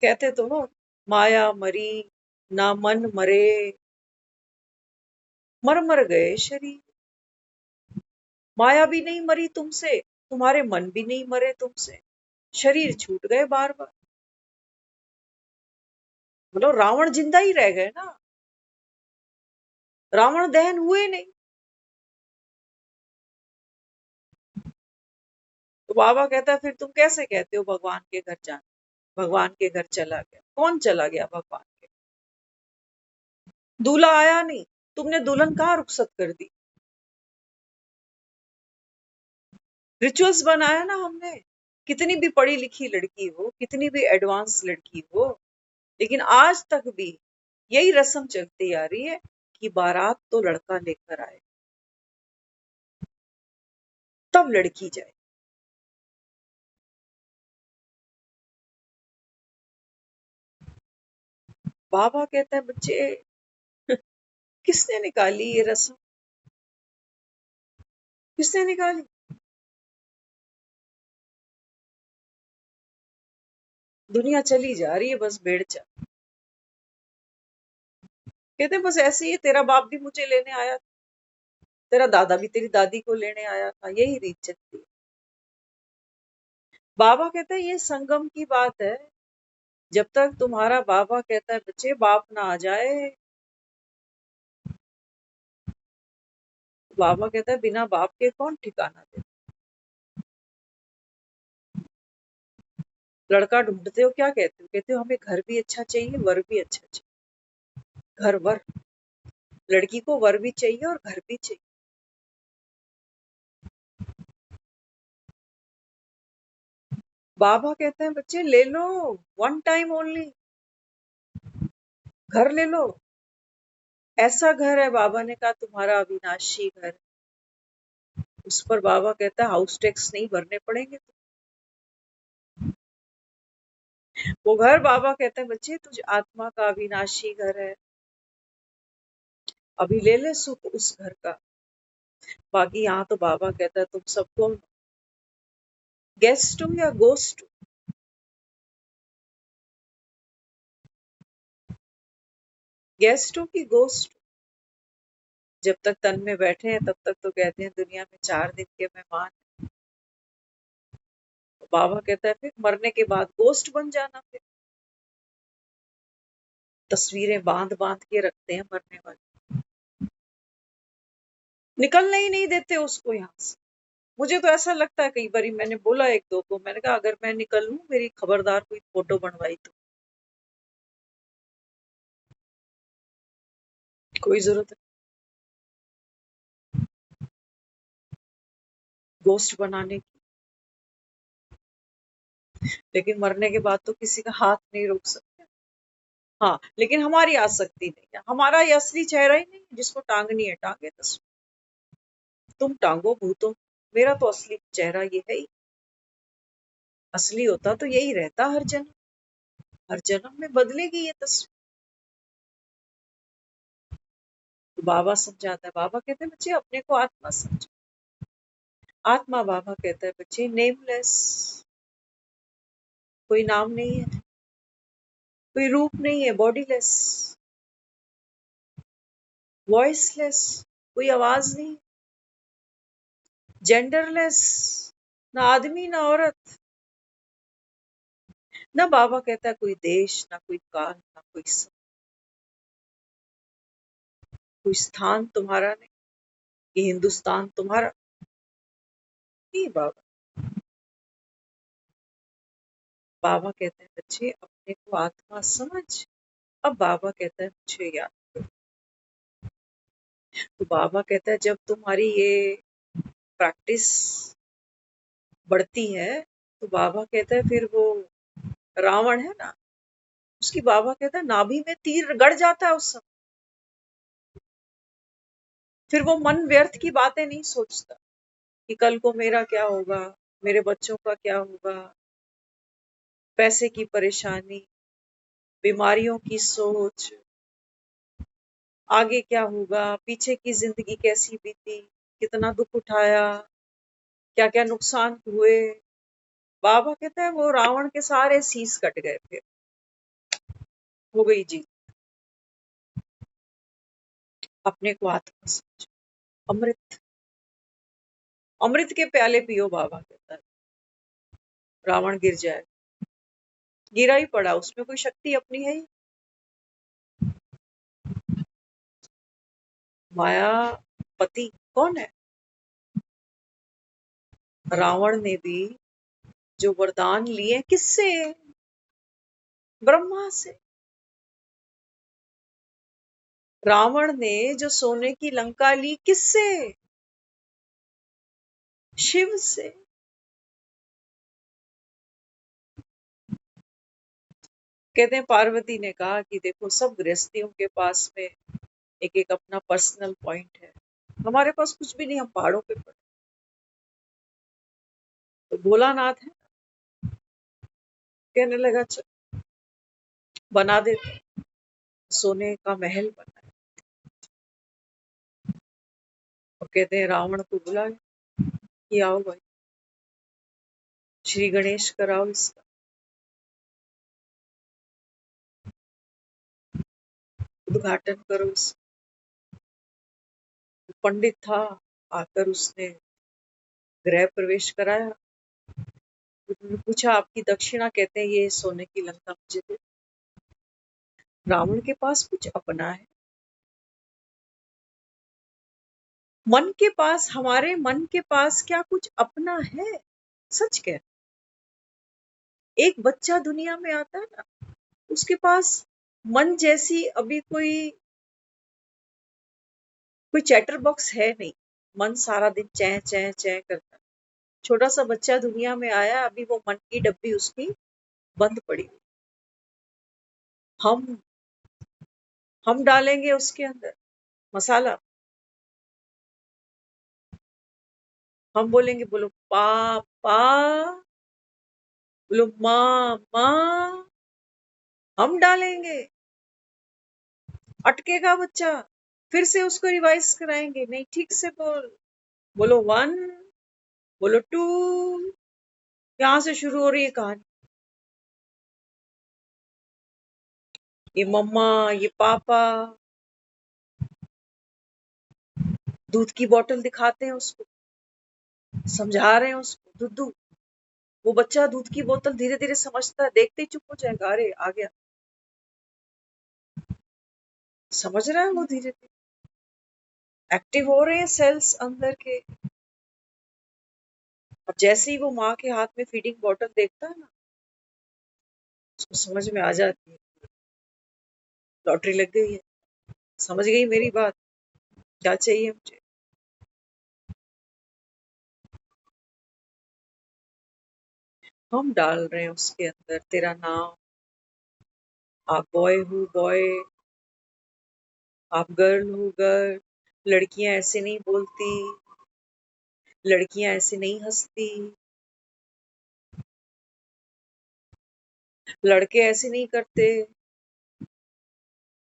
कहते तो हो माया मरी ना मन मरे, मर मर गए शरीर। माया भी नहीं मरी तुमसे, तुम्हारे मन भी नहीं मरे तुमसे, शरीर छूट गए बार बार। मतलब रावण जिंदा ही रह गए ना, रावण दहन हुए नहीं। तो बाबा कहता है फिर तुम कैसे कहते हो भगवान के घर जाना, भगवान के घर चला गया, कौन चला गया भगवान के? दूल्हा आया नहीं, तुमने दुल्हन कहाँ रुखसत कर दी? रिचुअल्स बनाया ना हमने। कितनी भी पढ़ी लिखी लड़की हो, कितनी भी एडवांस लड़की हो, लेकिन आज तक भी यही रस्म चलती आ रही है कि बारात तो लड़का लेकर आए तब लड़की जाए। बाबा कहता है बच्चे किसने निकाली ये रस्म, किसने निकाली? दुनिया चली जा रही है बस भेड़ चाल। कहते बस ऐसे ही तेरा बाप भी मुझे लेने आया, तेरा दादा भी तेरी दादी को लेने आया था, यही रीत चलती है। बाबा कहता है ये संगम की बात है, जब तक तुम्हारा बाबा कहता है बच्चे बाप ना आ जाए, बाबा कहता है बिना बाप के कौन ठिकाना दे। लड़का ढूंढते हो क्या कहते हो? कहते हो हमें घर भी अच्छा चाहिए, वर भी अच्छा चाहिए। घर वर, लड़की को वर भी चाहिए और घर भी चाहिए। बाबा कहते हैं बच्चे ले लो, वन टाइम ओनली, घर ले लो। ऐसा घर है, बाबा ने कहा तुम्हारा अविनाशी घर, उस पर बाबा कहता है हाउस टैक्स नहीं भरने पड़ेंगे। वो घर बाबा कहते हैं बच्चे तुझ आत्मा का अविनाशी घर है, अभी ले ले सुख उस घर का। बाकी यहाँ तो बाबा कहता है तुम सबको गेस्ट हो या गोस्ट हो। गेस्ट हो कि गोस्ट हो। जब तक तन में बैठे हैं तब तक तो कहते हैं दुनिया में 4 दिन के मेहमान। बाबा कहता है फिर मरने के बाद गोस्ट बन जाना। फिर तस्वीरें बांध बांध के रखते हैं मरने वाले, निकलने ही नहीं देते उसको यहाँ से। मुझे तो ऐसा लगता है, कई बारी मैंने बोला एक दो को, मैंने कहा अगर मैं निकल लूं मेरी खबरदार कोई फोटो बनवाई तो, कोई जरूरत है गोस्ट बनाने की। लेकिन मरने के बाद तो किसी का हाथ नहीं रोक सकते। हाँ, लेकिन हमारी आसक्ति नहीं है, हमारा ये असली चेहरा ही नहीं है, जिसको टांगनी है टांगे। तुम टांगो भूतों, मेरा तो असली चेहरा ये है ही। असली होता तो यही रहता हर जन्म, हर जन्म में बदलेगी ये तस्वीर। तो बाबा समझाता है, बाबा कहते हैं बच्चे अपने को आत्मा समझो। आत्मा, बाबा कहता है बच्चे नेमलेस, कोई नाम नहीं है, कोई रूप नहीं है, बॉडीलेस, वॉइसलेस, कोई आवाज नहीं, जेंडरलेस, ना आदमी ना औरत। ना बाबा कहता है कोई देश, ना कोई काल, ना कोई समय, कोई स्थान तुम्हारा नहीं, ये हिंदुस्तान तुम्हारा नहीं। बाबा, बाबा कहते हैं बच्चे अपने को आत्मा समझ। अब बाबा कहता है मुझे याद करो। तो बाबा कहता है जब तुम्हारी ये प्रैक्टिस बढ़ती है, तो बाबा कहता है फिर वो रावण है ना, उसकी बाबा कहता है नाभि में तीर गड़ जाता है उस समय। फिर वो मन व्यर्थ की बातें नहीं सोचता कि कल को मेरा क्या होगा, मेरे बच्चों का क्या होगा, पैसे की परेशानी, बीमारियों की सोच, आगे क्या होगा, पीछे की जिंदगी कैसी बीती, कितना दुख उठाया, क्या क्या नुकसान हुए। बाबा कहता है वो रावण के सारे शीश कट गए, फिर हो गई जी। अपने को आत्मा समझो, अमृत, अमृत के प्याले पियो। बाबा कहता है रावण गिर जाए, गिरा ही पड़ा, उसमें कोई शक्ति अपनी है ही। मायापति कौन है? रावण ने भी जो वरदान लिए किससे? ब्रह्मा से। रावण ने जो सोने की लंका ली किससे? शिव से। कहते हैं पार्वती ने कहा कि देखो सब गृहस्थियों के पास में एक एक अपना पर्सनल पॉइंट है, हमारे पास कुछ भी नहीं, हम पहाड़ों पे पड़े। तो भोलानाथ है, कहने लगा चल बना देते, सोने का महल बना। और कहते हैं रावण को बुलाए कि आओ भाई, श्री गणेश कराओ इसका उद्घाटन करो। इस पंडित था, आकर उसने गृह प्रवेश कराया। उन्होंने पूछा आपकी दक्षिणा, कहते हैं ये सोने की लंका मुझे दे। रावण के पास कुछ अपना है? मन के पास, हमारे मन के पास क्या कुछ अपना है? सच कह, एक बच्चा दुनिया में आता है ना, उसके पास मन जैसी अभी कोई चैटर बॉक्स है नहीं। मन सारा दिन चैं चैं चैं करता है, छोटा सा बच्चा दुनिया में आया, अभी वो मन की डब्बी उसकी बंद पड़ी हुई। हम हम डालेंगे उसके अंदर मसाला, हम बोलेंगे बोलो पापा, बोलो मामा, हम डालेंगे, अटकेगा बच्चा, फिर से उसको रिवाइज कराएंगे, नहीं ठीक से बोल, बोलो 1, बोलो 2, यहां से शुरू हो रही है कहानी। ये मम्मा, ये पापा, दूध की बोतल दिखाते हैं उसको, समझा रहे हैं उसको, दुद्धू, वो बच्चा दूध की बोतल धीरे धीरे समझता है, देखते ही चुप हो जाएगा, अरे आ गया, समझ रहा है वो, धीरे धीरे एक्टिव हो रहे हैं सेल्स अंदर के। अब जैसे ही वो माँ के हाथ में फीडिंग बॉटल देखता है ना, उसको समझ में आ जाती है, लॉटरी लग गई है, समझ गई मेरी बात, क्या चाहिए मुझे। हम डाल रहे हैं उसके अंदर तेरा नाम, आप बॉय हो बॉय, आप गर्ल हो गर्ल, लड़कियां ऐसे नहीं बोलती, लड़कियां ऐसे नहीं हंसती, लड़के ऐसे नहीं करते,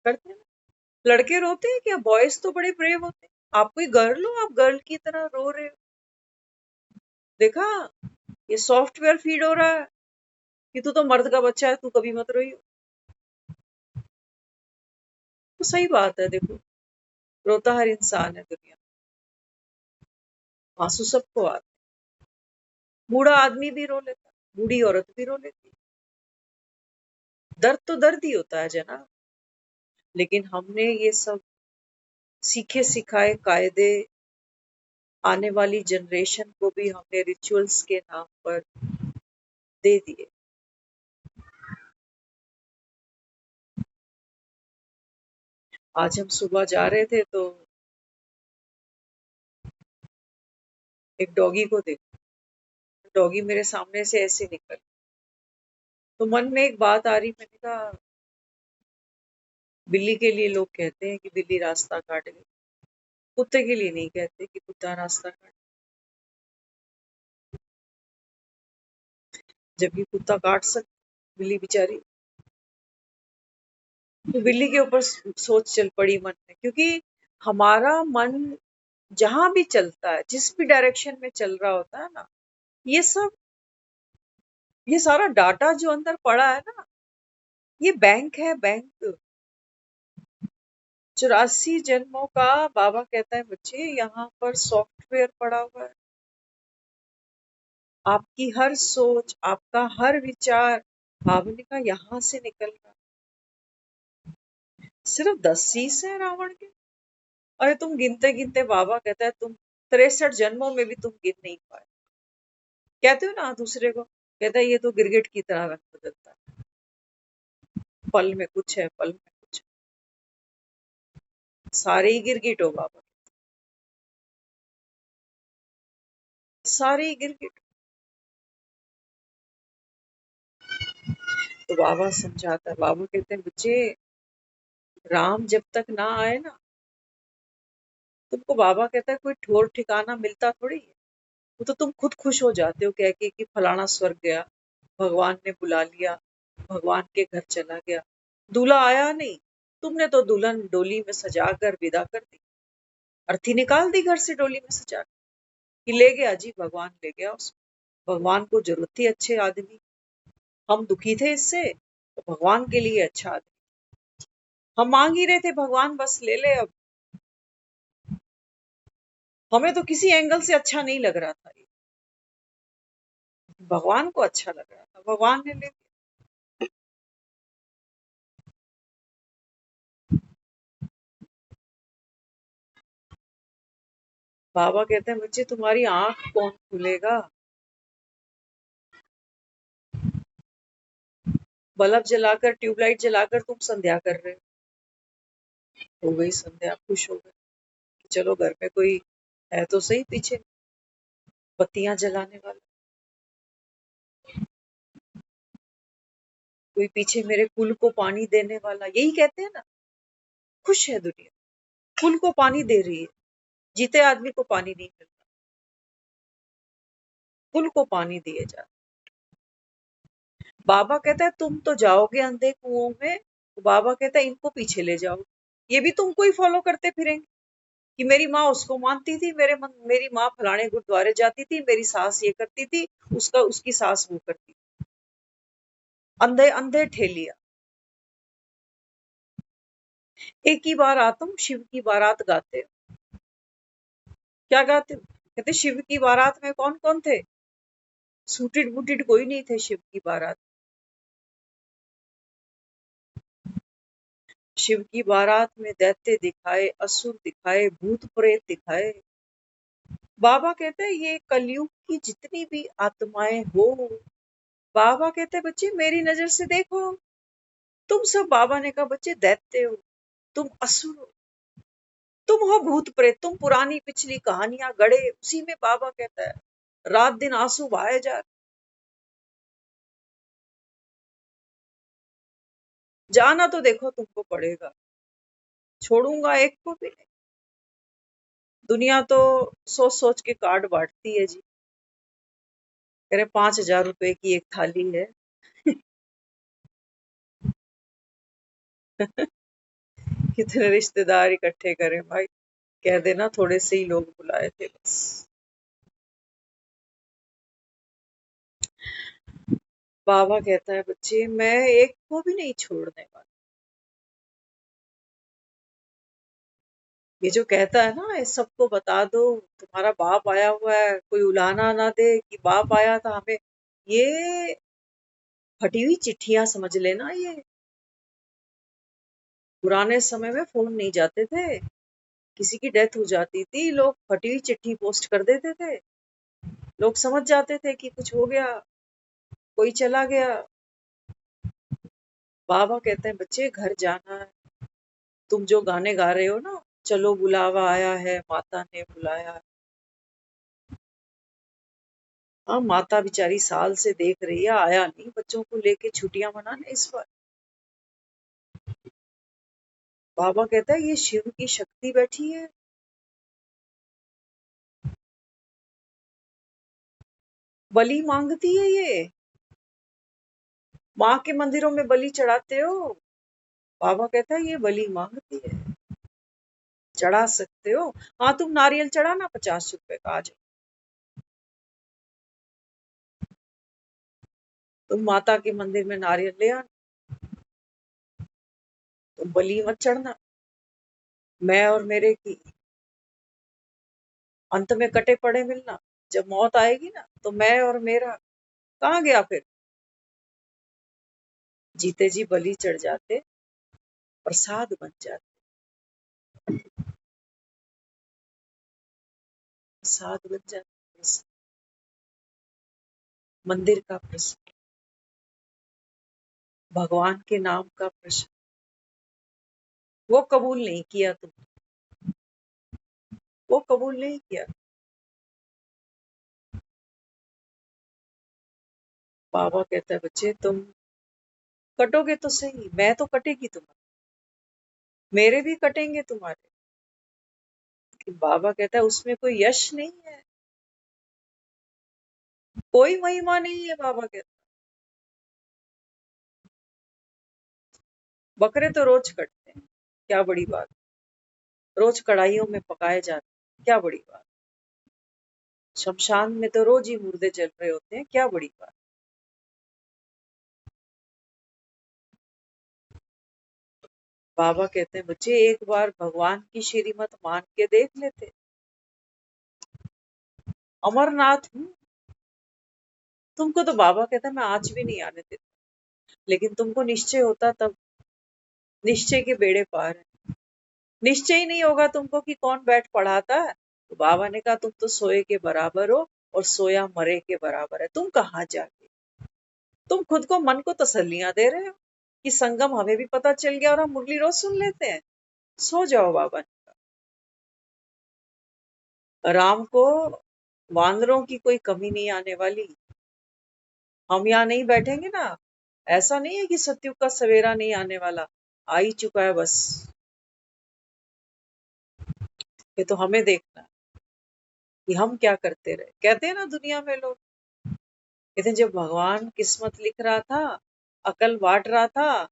करते हैं ना? लड़के रोते हैं क्या? बॉयज तो बड़े ब्रेव होते हैं। आप कोई गर्ल हो, आप गर्ल की तरह रो रहे हो, देखा, ये सॉफ्टवेयर फीड हो रहा है कि तू तो मर्द का बच्चा है, तू कभी मत रोई। तो सही बात है, देखो, रोता हर इंसान है दुनिया में, आंसू सबको आते, बूढ़ा आदमी भी रो लेता, बूढ़ी औरत भी रो लेती, दर्द तो दर्द ही होता है जना। लेकिन हमने ये सब सीखे सिखाए कायदे आने वाली जनरेशन को भी हमने रिचुअल्स के नाम पर दे दिए। आज हम सुबह जा रहे थे तो एक डॉगी को देखा, डॉगी मेरे सामने से ऐसे निकल, तो मन में एक बात आ रही, मैंने कहा बिल्ली के लिए लोग कहते हैं कि बिल्ली रास्ता काट गई, कुत्ते के लिए नहीं कहते कि कुत्ता रास्ता काट, जबकि कुत्ता काट सकता, बिल्ली बेचारी, तो बिल्ली के ऊपर सोच चल पड़ी मन में, क्योंकि हमारा मन जहां भी चलता है, जिस भी डायरेक्शन में चल रहा होता है ना, ये सब, ये सारा डाटा जो अंदर पड़ा है ना, ये बैंक है, बैंक, 84 जन्मों का। बाबा कहता है बच्चे, यहाँ पर सॉफ्टवेयर पड़ा हुआ है, आपकी हर सोच, आपका हर विचार, भावना का यहाँ से निकल रहा है। सिर्फ 10 शीश है रावण के, अरे तुम गिनते गिनते, बाबा कहता है तुम 63 जन्मों में भी तुम गिन नहीं पाए। कहते हो ना दूसरे को, कहता है ये तो गिरगिट की तरह रंग बदलता है, पल में कुछ है, पल में कुछ है, सारे ही गिरगिट हो बाबा, सारे ही गिरगिट। तो बाबा समझाता है, बाबा कहते हैं बच्चे, राम जब तक ना आए ना, तुमको बाबा कहता है कोई ठोर ठिकाना मिलता थोड़ी है, वो तो तुम खुद खुश हो जाते हो कह के कि फलाना स्वर्ग गया, भगवान ने बुला लिया, भगवान के घर चला गया, दूल्हा आया नहीं, तुमने तो दुल्हन डोली में सजा कर विदा कर दी, अर्थी निकाल दी घर से डोली में सजा कर, कि ले गया जी भगवान, ले गया उसको, भगवान को जरूरत थी अच्छे आदमी, हम दुखी थे इससे, तो भगवान के लिए अच्छा आदमी, हम मांग ही रहे थे भगवान बस ले ले अब, हमें तो किसी एंगल से अच्छा नहीं लग रहा था ये, भगवान को अच्छा लग रहा था, भगवान ने ले लिया। बाबा कहते हैं बच्चे, तुम्हारी आंख कौन खुलेगा, बल्ब जलाकर, ट्यूबलाइट जलाकर तुम संध्या कर रहे हो गई संध्या, खुश हो गए कि चलो घर में कोई है तो सही पीछे, बत्तियां जलाने वाला, कोई पीछे मेरे कुल को पानी देने वाला, यही कहते हैं ना। खुश है दुनिया, कुल को पानी दे रही है, जीते आदमी को पानी नहीं मिल रहा, कुल को पानी दिए जा। बाबा कहता है तुम तो जाओगे अंधे कुओं में, तो बाबा कहता है इनको पीछे ले जाओ, ये भी तुमको ही फॉलो करते फिरेंगे कि मेरी माँ उसको मानती थी, मेरी माँ फलाने गुरुद्वारे जाती थी, मेरी सास ये करती थी, उसकी सास वो करती थी। अंधे अंधे ठेलिया। एक ही बार आतम शिव की बारात गाते हो। क्या गाते हो? कहते शिव की बारात में कौन कौन थे? सूटिड बूटिड कोई नहीं थे शिव की बारात। शिव की बारात में दैत्य दिखाए, असुर दिखाए, भूत प्रेत दिखाए। बाबा कहते हैं ये कलयुग की जितनी भी आत्माएं हो, बाबा कहते हैं बच्चे मेरी नजर से देखो, तुम सब, बाबा ने कहा बच्चे दैत्य हो, तुम असुर हो, तुम हो भूत प्रेत, तुम पुरानी पिछली कहानियां गढ़े उसी में। बाबा कहता है रात दिन आंसू बहाए जा, जाना तो देखो तुमको पड़ेगा, छोड़ूंगा एक को भी नहीं। दुनिया तो सोच सोच के कार्ड बांटती है जी। कह रहे 5,000 रुपए की एक थाली है। कितने रिश्तेदार इकट्ठे करें भाई, कह देना थोड़े से ही लोग बुलाए थे बस। बाबा कहता है बच्चे मैं एक को भी नहीं छोड़ने वाला। ये जो कहता है ना, इस सबको बता दो तुम्हारा बाप आया हुआ है, कोई उलाना ना दे कि बाप आया था हमें, ये फटी हुई चिट्ठियां समझ लेना। ये पुराने समय में फोन नहीं जाते थे, किसी की डेथ हो जाती थी, लोग फटी हुई चिट्ठी पोस्ट कर देते थे, लोग समझ जाते थे कि कुछ हो गया, कोई चला गया। बाबा कहते हैं बच्चे घर जाना है, तुम जो गाने गा रहे हो ना, चलो बुलावा आया है, माता ने बुलाया है। हाँ, माता बेचारी साल से देख रही है, आया नहीं बच्चों को लेके छुट्टियां मनाने इस बार। बाबा कहता है ये शिव की शक्ति बैठी है, बलि मांगती है ये। माँ के मंदिरों में बलि चढ़ाते हो, बाबा कहता है ये बलि मांगती है, चढ़ा सकते हो। हाँ तुम नारियल चढ़ाना 50 रुपए का, आ जाओ। तुम माता के मंदिर में नारियल ले आना, तुम बलि मत चढ़ना। मैं और मेरे की अंत में कटे पड़े मिलना, जब मौत आएगी ना तो मैं और मेरा कहाँ गया फिर। जीते जी बलि चढ़ जाते, प्रसाद बन जाते, प्रसाद बन जाते, मंदिर का प्रसाद, भगवान के नाम का प्रसाद। वो कबूल नहीं किया तुम, वो कबूल नहीं किया। बाबा कहता है बच्चे तुम कटोगे तो सही, मैं तो कटेगी तुम्हारी, मेरे भी कटेंगे तुम्हारे। कि बाबा कहता है उसमें कोई यश नहीं है, कोई महिमा नहीं है। बाबा कहता बकरे तो रोज कटते हैं, क्या बड़ी बात, रोज कढ़ाइयों में पकाए जाते हैं, क्या बड़ी बात, शमशान में तो रोज ही मुर्दे जल रहे होते हैं, क्या बड़ी बात। बाबा कहते हैं बच्चे एक बार भगवान की श्रीमत मान के देख लेते। अमरनाथ हूँ, तुमको तो बाबा कहता है मैं आज भी नहीं आने देता, लेकिन तुमको निश्चय होता तब, निश्चय के बेड़े पार है। निश्चय ही नहीं होगा तुमको कि कौन बैठ पढ़ाता है, तो बाबा ने कहा तुम तो सोए के बराबर हो और सोया मरे के बराबर है, तुम कहाँ जाके। तुम खुद को मन को तसल्लियां दे रहे हो कि संगम हमें भी पता चल गया और हम मुरली रोज सुन लेते हैं। सो जाओ, बाबा ने कहा। राम को वानरों की कोई कमी नहीं आने वाली। हम यहाँ नहीं बैठेंगे ना, ऐसा नहीं है कि सत्युग का सवेरा नहीं आने वाला, आ ही चुका है बस। ये तो हमें देखना है कि हम क्या करते रहे। कहते हैं ना दुनिया में लोग, कहते हैं जब भगवान किस्मत लिख रहा था, अकल बांट रहा था,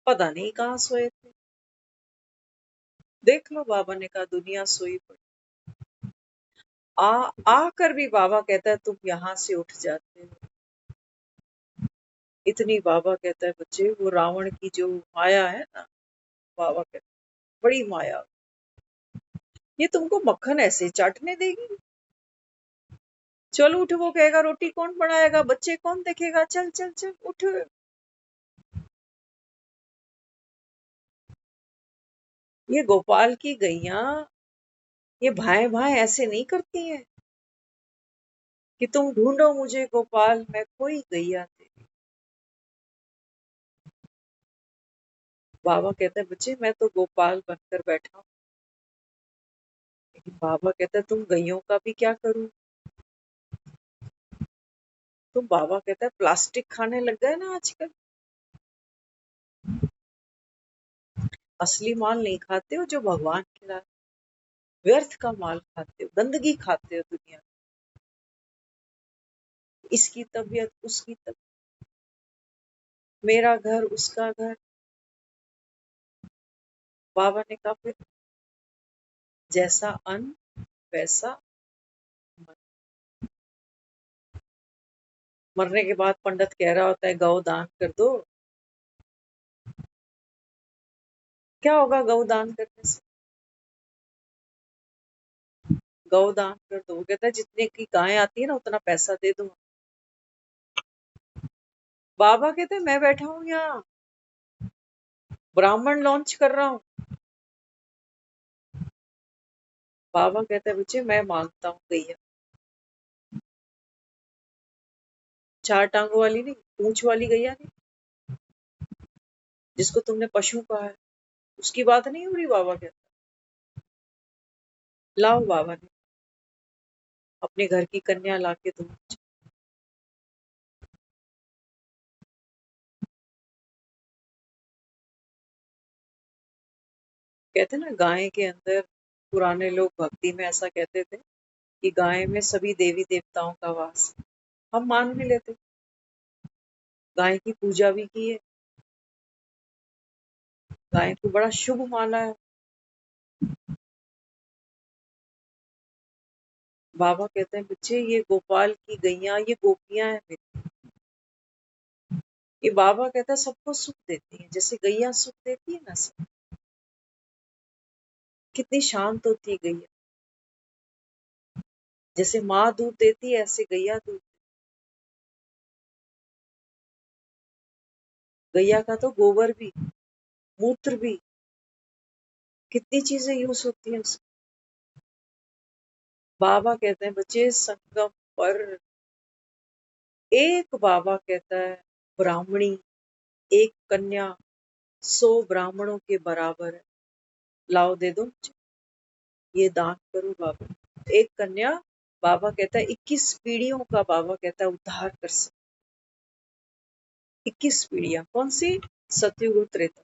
पता नहीं कहाँ सोए थे। देख लो, बाबा ने कहा दुनिया सोई पड़ी। आकर भी बाबा कहता है तुम यहाँ से उठ जाते हो। इतनी बाबा कहता है बच्चे, वो रावण की जो माया है ना, बाबा कहता है बड़ी माया, ये तुमको मक्खन ऐसे चाटने देगी। चल उठ, वो कहेगा रोटी कौन बनाएगा, बच्चे कौन देखेगा, चल चल चल उठ। ये गोपाल की गैया, ये भाई भाई ऐसे नहीं करती हैं कि तुम ढूंढो मुझे गोपाल, मैं कोई गैया तेरी। बाबा कहते हैं बच्चे मैं तो गोपाल बनकर बैठा हूँ, लेकिन बाबा कहता है तुम गैयों का भी क्या करूं। तुम, बाबा कहता है प्लास्टिक खाने लग गए ना आजकल, असली माल नहीं खाते हो जो भगवान खिलाए, व्यर्थ का माल खाते हो, गंदगी खाते हो दुनिया, इसकी तबीयत उसकी तबीयत, मेरा घर उसका घर। बाबा ने कहा फिर जैसा अन्न वैसा मन। मरने के बाद पंडित कह रहा होता है गौ दान कर दो, क्या होगा गौ दान करने से। गौ दान कर दो, वो कहता है जितने की गाय आती है ना उतना पैसा दे दो। बाबा कहते हैं मैं बैठा हूँ यहाँ, ब्राह्मण लॉन्च कर रहा हूँ। बाबा कहते हैं बच्चे मैं मांगता हूँ गैया, चार टांगों वाली नहीं, पूंछ वाली गैया नहीं, जिसको तुमने पशु कहा है, उसकी बात नहीं हो रही। बाबा कहते लाओ, बाबा ने अपने घर की कन्या लाके तुम। कहते ना गाय के अंदर, पुराने लोग भक्ति में ऐसा कहते थे कि गाय में सभी देवी देवताओं का वास है। हम मान भी लेते, गाय की पूजा भी की है, गाय को बड़ा शुभ माना है। बाबा कहते हैं बच्चे ये गोपाल की गैया, ये गोपियां हैं मेरी। ये बाबा कहता है सबको सुख देती है, जैसे गैया सुख देती है ना सब। कितनी शांत होती है गैया, जैसे माँ दूध देती है ऐसे गैया दूध। गैया का तो गोबर भी, मूत्र भी, कितनी चीजें यूज होती हैं उसमें। बाबा कहते हैं बच्चे संगम पर एक, बाबा कहता है ब्राह्मणी, एक कन्या 100 ब्राह्मणों के बराबर है। लाओ दे दो मुझे, ये दान करो बाबा। एक कन्या, बाबा कहता है 21 पीढ़ियों का, बाबा कहता है उद्धार कर सकती। 21 पीढ़ियां कौन सी, सतयुग और त्रेता।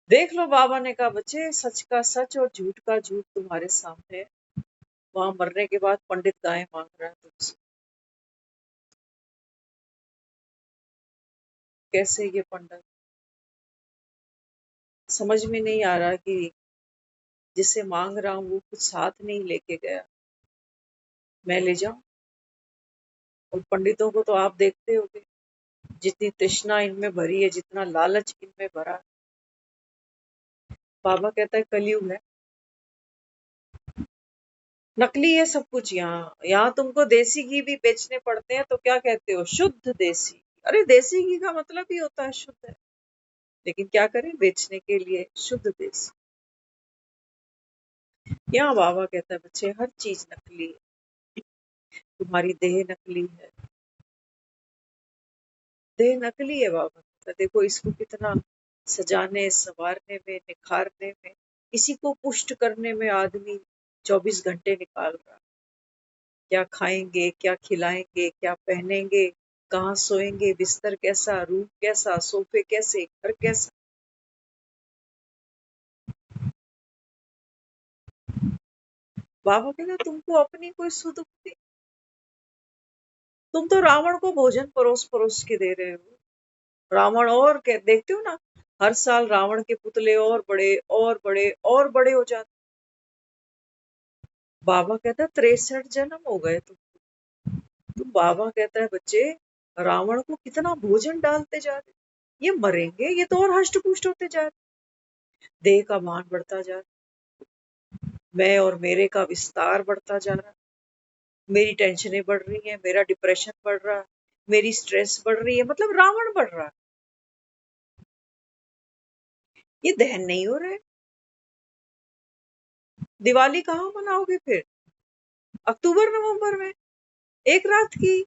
देख लो, बाबा ने कहा बच्चे सच का सच और झूठ का झूठ तुम्हारे सामने है। वहां मरने के बाद पंडित गाय मांग रहा है तुमसे। कैसे ये पंडित, समझ में नहीं आ रहा कि जिससे मांग रहा हूँ वो कुछ साथ नहीं लेके गया, मैं ले जाऊं। और पंडितों को तो आप देखते होगे, जितनी तृष्णा इनमें भरी है, जितना लालच इनमें भरा है। बाबा कहता है कलयुग है, नकली है सब कुछ। यहाँ यहाँ तुमको देसी घी भी बेचने पड़ते हैं तो क्या कहते हो, शुद्ध देसी। अरे देसी घी का मतलब ही होता है शुद्ध है, लेकिन क्या करें बेचने के लिए शुद्ध देसी। यहाँ बाबा कहता है बच्चे हर चीज नकली है, तुम्हारी देह नकली है, देह नकली है। बाबा कहता है देखो इसको कितना सजाने संवारने में, निखारने में, इसी को पुष्ट करने में आदमी 24 घंटे निकाल रहा। क्या खाएंगे, क्या खिलाएंगे, क्या पहनेंगे, कहाँ सोएंगे, बिस्तर कैसा, रूम कैसा, सोफे कैसे, घर कैसा। बाबा कहते तुमको अपनी कोई सुध बुद्धि, तुम तो रावण को भोजन परोस परोस के दे रहे हो। रावण और देखते हो ना, हर साल रावण के पुतले और बड़े और बड़े और बड़े हो जाते। बाबा कहता 63 जन्म हो गए तुम। बाबा कहता है बच्चे, रावण को कितना भोजन डालते जा रहे, ये मरेंगे, ये तो और हष्ट पुष्ट होते जा रहे, देह का मान बढ़ता जा रहा, मैं और मेरे का विस्तार बढ़ता जा रहा, मेरी टेंशनें बढ़ रही है, मेरा डिप्रेशन बढ़ रहा, मेरी स्ट्रेस बढ़ रही है, मतलब रावण बढ़ रहा। ये दहन नहीं हो रहे। दिवाली कहाँ मनाओगे फिर? अक्टूबर नवंबर में, एक रात की।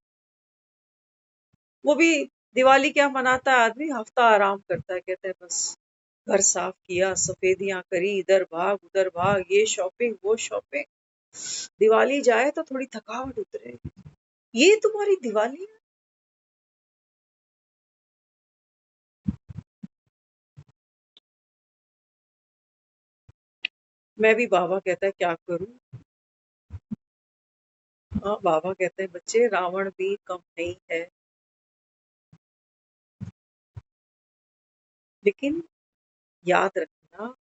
वो भी दिवाली क्या मनाता है आदमी, हफ्ता आराम करता है, कहता है बस घर साफ किया, सफेदियां करी, इधर भाग उधर भाग, ये शॉपिंग वो शॉपिंग। दिवाली जाए तो थोड़ी थकावट उतरे, ये तुम्हारी दिवाली है? मैं भी, बाबा कहता है क्या करूं। हाँ, बाबा कहते हैं बच्चे, रावण भी कम नहीं है, लेकिन याद रखना,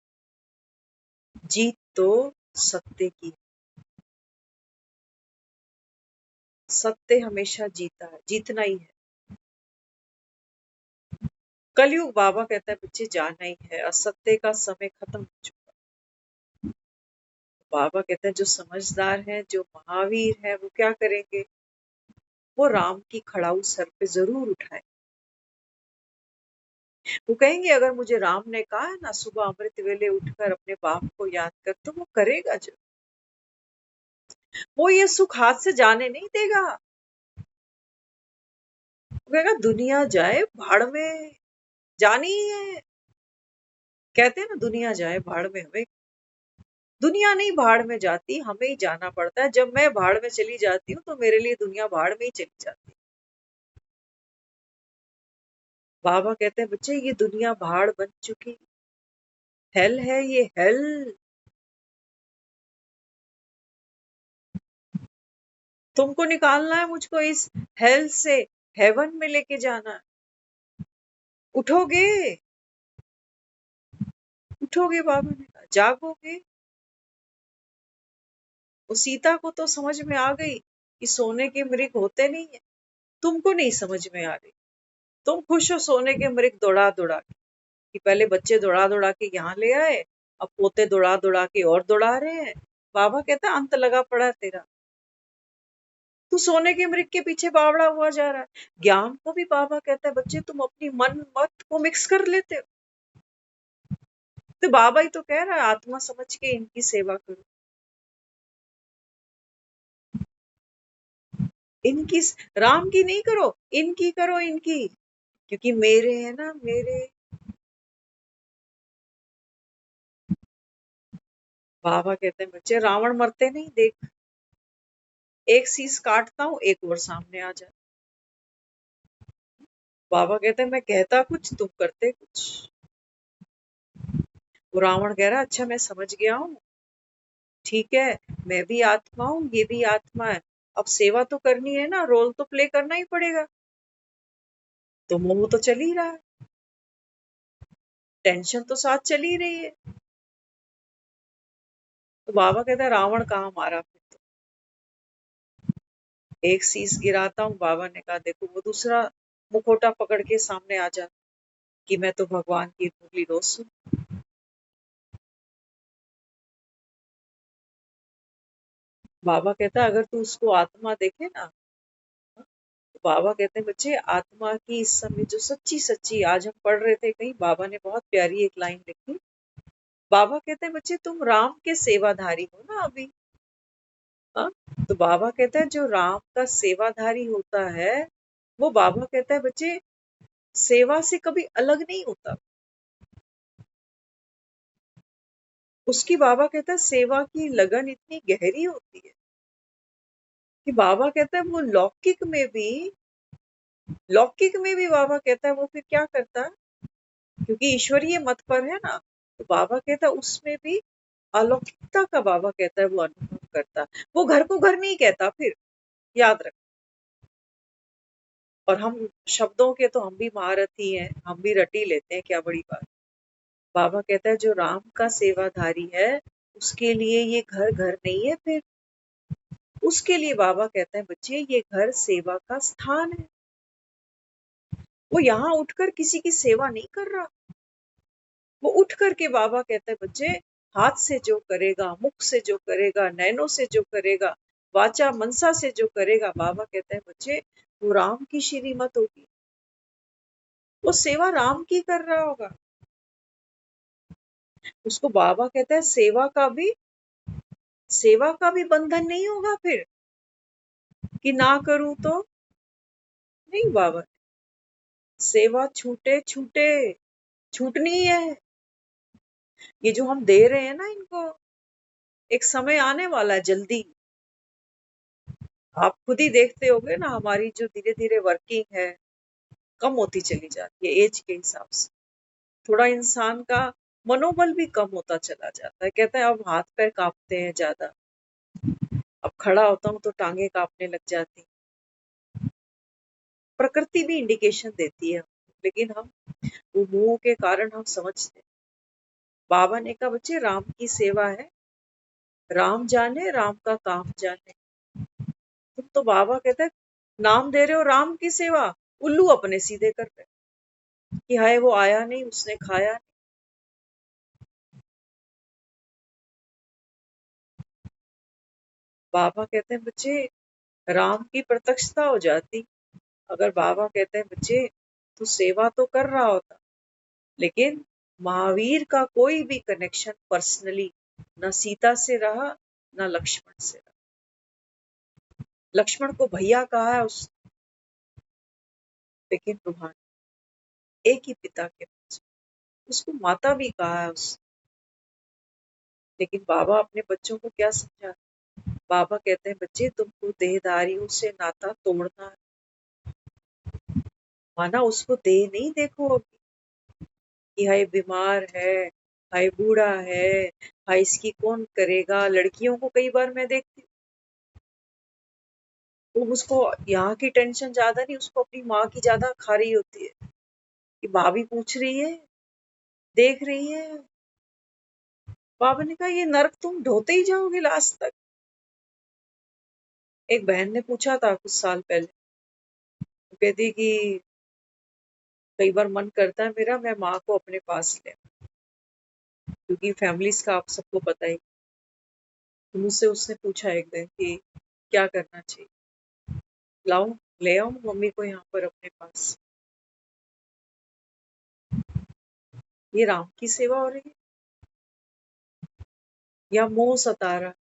जीत तो सत्य की है। सत्य हमेशा जीता है, जीतना ही है। कलयुग, बाबा कहता है बच्चे जाना ही है, असत्य का समय खत्म हो चुका। बाबा कहते हैं जो समझदार है, जो महावीर है, वो क्या करेंगे, वो राम की खड़ाऊ सर पे जरूर उठाए। वो कहेंगे अगर मुझे राम ने कहा है ना सुबह अमृत वेले उठकर अपने बाप को याद कर, तो वो करेगा जरूर। वो ये सुख हाथ से जाने नहीं देगा। वो कहेगा दुनिया जाए भाड़ में, जानी ही है। कहते हैं ना दुनिया जाए भाड़ में, हमें दुनिया नहीं भाड़ में जाती, हमें ही जाना पड़ता है। जब मैं भाड़ में चली जाती हूँ तो मेरे लिए दुनिया भाड़ में ही चली जाती है। बाबा कहते हैं बच्चे ये दुनिया भाड़ बन चुकी, हेल है ये, हेल। तुमको निकालना है मुझको इस हेल से, हेवन में लेके जाना है। उठोगे, उठोगे, बाबा ने कहा जागोगे। वो सीता को तो समझ में आ गई कि सोने के मृग होते नहीं है। तुमको नहीं समझ में आ रही, तुम खुश हो सोने के मृग दौड़ा दौड़ा के, कि पहले बच्चे दौड़ा दौड़ा के यहाँ ले आए, अब पोते दौड़ा दौड़ा के और दौड़ा रहे हैं। बाबा कहता अंत लगा पड़ा है तेरा, तू सोने के मृग के पीछे बावड़ा हुआ जा रहा है। ज्ञान को भी बाबा कहता है बच्चे तुम अपनी मन मत को मिक्स कर लेते हो। तो बाबा ही तो कह रहा है आत्मा समझ के इनकी सेवा करो, इनकी, राम की नहीं करो, इनकी करो, इनकी, क्योंकि मेरे है ना, मेरे। बाबा कहते हैं बच्चे रावण मरते नहीं देख, एक शीश काटता हूँ एक और सामने आ जाए। बाबा कहते हैं मैं कहता कुछ तुम करते कुछ। वो रावण कह रहा अच्छा मैं समझ गया हूँ, ठीक है, मैं भी आत्मा हूँ, ये भी आत्मा है, अब सेवा तो करनी है ना, रोल तो प्ले करना ही पड़ेगा। तो मोह तो चल ही रहा है, टेंशन तो साथ चल ही रही है। तो बाबा कहता है रावण कहाँ मारा फिर तो, एक शीश गिराता हूँ। बाबा ने कहा देखो वो दूसरा मुखोटा पकड़ के सामने आ जा, कि मैं तो भगवान की मुरली दोस्त हूँ। बाबा कहता है अगर तू उसको आत्मा देखे ना, तो बाबा कहते हैं बच्चे आत्मा की इस समय जो सच्ची सच्ची, आज हम पढ़ रहे थे कहीं, बाबा ने बहुत प्यारी एक लाइन लिखी। बाबा कहते हैं बच्चे तुम राम के सेवाधारी हो ना अभी। हाँ, तो बाबा कहता है जो राम का सेवाधारी होता है, वो बाबा कहता है बच्चे सेवा से कभी अलग नहीं होता। उसकी बाबा कहता है सेवा की लगन इतनी गहरी होती है कि बाबा कहता है वो लौकिक में भी बाबा कहता है वो फिर क्या करता है, क्योंकि ईश्वरीय मत पर है ना, तो बाबा कहता है उसमें भी अलौकिकता का बाबा कहता है वो अनुभव करता है। वो घर को घर नहीं कहता फिर, याद रख। और हम शब्दों के तो हम भी महारथी हैं, हम भी रटी लेते हैं, क्या बड़ी बात। बाबा कहता है जो राम का सेवाधारी है उसके लिए ये घर घर नहीं है, फिर उसके लिए बाबा कहता है बच्चे ये घर सेवा का स्थान है। वो यहाँ उठकर किसी की सेवा नहीं कर रहा, वो उठ करके बाबा कहता है बच्चे हाथ से जो करेगा, मुख से जो करेगा, नैनों से जो करेगा, वाचा मनसा से जो करेगा, बाबा कहता है बच्चे वो राम की श्रीमत होगी, वो सेवा राम की कर रहा होगा। उसको बाबा कहता है सेवा का भी बंधन नहीं होगा फिर कि ना करूं तो नहीं। बाबा सेवा छूटे छूटे छूटनी है। ये जो हम दे रहे हैं ना इनको, एक समय आने वाला है जल्दी। आप खुद ही देखते होगे ना, हमारी जो धीरे धीरे वर्किंग है कम होती चली जाती है एज के हिसाब से। थोड़ा इंसान का मनोबल भी कम होता चला जाता है। कहता है अब हाथ पैर कांपते हैं ज्यादा, अब खड़ा होता हूँ तो टांगे कांपने लग जाती। प्रकृति भी इंडिकेशन देती है, लेकिन हम वो मोह के कारण हम समझते हैं। बाबा ने कहा बच्चे राम की सेवा है, राम जाने राम का काम जाने। तुम तो बाबा कहता है नाम दे रहे हो राम की सेवा, उल्लू अपने सीधे कर रहे कि हाय वो आया नहीं, उसने खाया नहीं। बाबा कहते हैं बच्चे राम की प्रत्यक्षता हो जाती अगर बाबा कहते हैं बच्चे तू सेवा तो कर रहा होता, लेकिन महावीर का कोई भी कनेक्शन पर्सनली ना सीता से रहा ना लक्ष्मण से रहा। लक्ष्मण को भैया कहा है लेकिन रूहानी एक ही पिता के बच्चे, उसको माता भी कहा है लेकिन बाबा अपने बच्चों को क्या समझा। बाबा कहते हैं बच्चे तुमको देहधारियों से नाता तोड़ना है। माना उसको देह नहीं देखो अभी कि हाय बीमार है, हाय बूढ़ा है, हाय इसकी कौन करेगा। लड़कियों को कई बार मैं देखती हूँ, उसको यहाँ की टेंशन ज्यादा नहीं, उसको अपनी माँ की ज्यादा खा रही होती है कि भाभी पूछ रही है, देख रही है। बाबा ने कहा ये नर्क तुम ढोते ही जाओगे लास्ट तक। एक बहन ने पूछा था कुछ साल पहले, वो कहती कि कई बार मन करता है मेरा मैं माँ को अपने पास ले, क्योंकि फैमिलीज का आप सबको पता ही। तो मुझसे उसने पूछा एक दिन कि क्या करना चाहिए, लाऊं ले आऊं मम्मी को यहाँ पर अपने पास। ये राम की सेवा हो रही है या मोह सता रहा।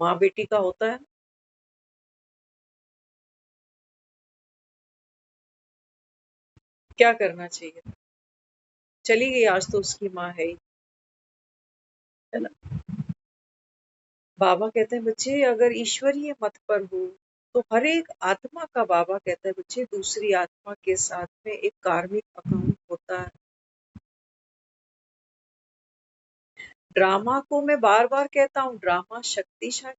माँ बेटी का होता है, क्या करना चाहिए। चली गई आज तो उसकी माँ है ही, है ना। बाबा कहते हैं बच्चे अगर ईश्वरीय मत पर हो तो हर एक आत्मा का, बाबा कहता है बच्चे दूसरी आत्मा के साथ में एक कार्मिक अकाउंट होता है। ड्रामा को मैं बार बार कहता हूँ, ड्रामा शक्तिशाली।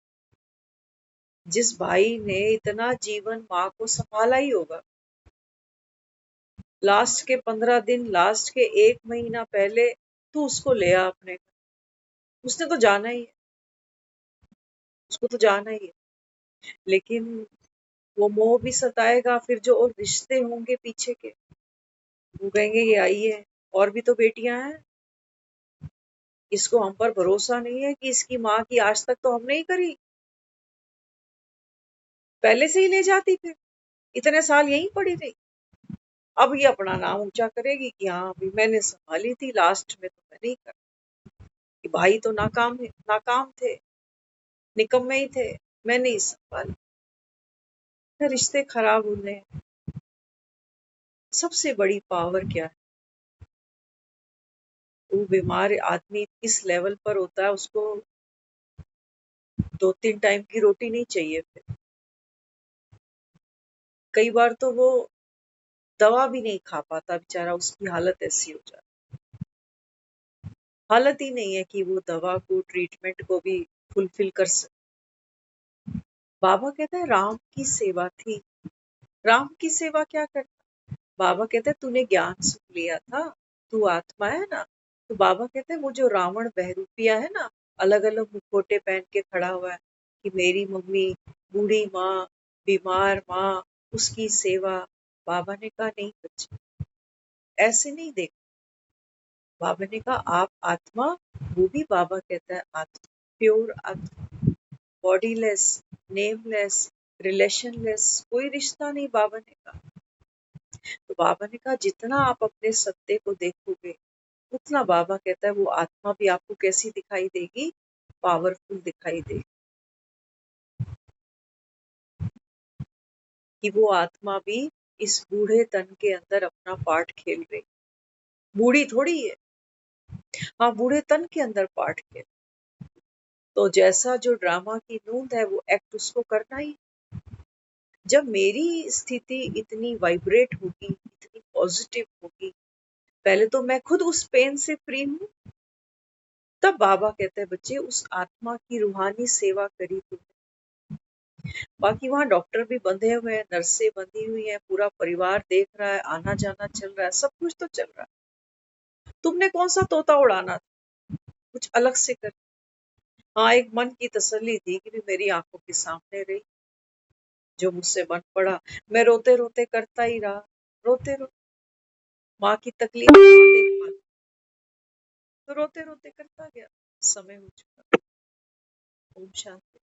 जिस भाई ने इतना जीवन माँ को संभाला ही होगा, लास्ट के 15 दिन, लास्ट के 1 महीना पहले तू उसको ले आ अपने घर। उसने तो जाना ही है, उसको तो जाना ही है। लेकिन वो मोह भी सताएगा, फिर जो और रिश्ते होंगे पीछे के, वो कहेंगे ये आई है और भी तो बेटियां हैं, इसको हम पर भरोसा नहीं है कि इसकी माँ की आज तक तो हमने ही करी, पहले से ही ले जाती, फिर इतने साल यहीं पड़ी रही। अब ये अपना नाम ऊंचा करेगी कि हाँ अभी मैंने संभाली थी, लास्ट में तो मैं नहीं कर, कि भाई तो नाकाम थे, निकम्मे ही थे, मैं नहीं संभाला। रिश्ते खराब होने सबसे बड़ी पावर क्या है, वो बीमार आदमी किस लेवल पर होता है, उसको 2-3 टाइम की रोटी नहीं चाहिए फिर। कई बार तो वो दवा भी नहीं खा पाता बेचारा, उसकी हालत ऐसी हो जाती। हालत ही नहीं है कि वो दवा को, ट्रीटमेंट को भी फुलफिल कर सके। बाबा कहते हैं राम की सेवा थी। राम की सेवा क्या करता? बाबा कहते हैं तूने ज्ञान सुन लिया था, तू आत्मा है ना। तो बाबा कहते हैं वो जो रावण बहरूपिया है ना, अलग अलग मुखोटे पहन के खड़ा हुआ है कि मेरी मम्मी, बूढ़ी माँ, बीमार माँ, उसकी सेवा। बाबा ने कहा नहीं बच्चे, ऐसे नहीं देख। बाबा ने कहा आप आत्मा, वो भी बाबा कहता है आत्मा, प्योर आत्मा, बॉडीलेस, नेमलेस, रिलेशनलेस, कोई रिश्ता नहीं। बाबा ने कहा, तो बाबा ने कहा जितना आप अपने सत्ते को देखोगे, उतना बाबा कहता है वो आत्मा भी आपको कैसी दिखाई देगी, पावरफुल दिखाई देगी। कि वो आत्मा भी इस बूढ़े तन के अंदर अपना पार्ट खेल रही। बूढ़ी थोड़ी है, हाँ बूढ़े तन के अंदर पार्ट खेल। तो जैसा जो ड्रामा की नूंद है वो एक्ट उसको करना ही। जब मेरी स्थिति इतनी वाइब्रेट होगी, इतनी पॉजिटिव होगी, पहले तो मैं खुद उस पेन से फ्री हूँ, तब बाबा कहते हैं बच्चे उस आत्मा की रूहानी सेवा करी तुमने। बाकी वहां डॉक्टर भी बंधे हुए हैं, नर्सें बंधी हुई हैं, पूरा परिवार देख रहा है, आना जाना चल रहा है, सब कुछ तो चल रहा है। तुमने कौन सा तोता उड़ाना था, कुछ अलग से कर। हाँ एक मन की तसल्ली थी कि भी मेरी आंखों के सामने रही, जो मुझसे बन पड़ा। मैं रोते रोते करता ही रहा, रोते रोते माँ की तकलीफ कहाँ देख पाती, तो रोते रोते करता गया। समय हो चुका। ओम शांति।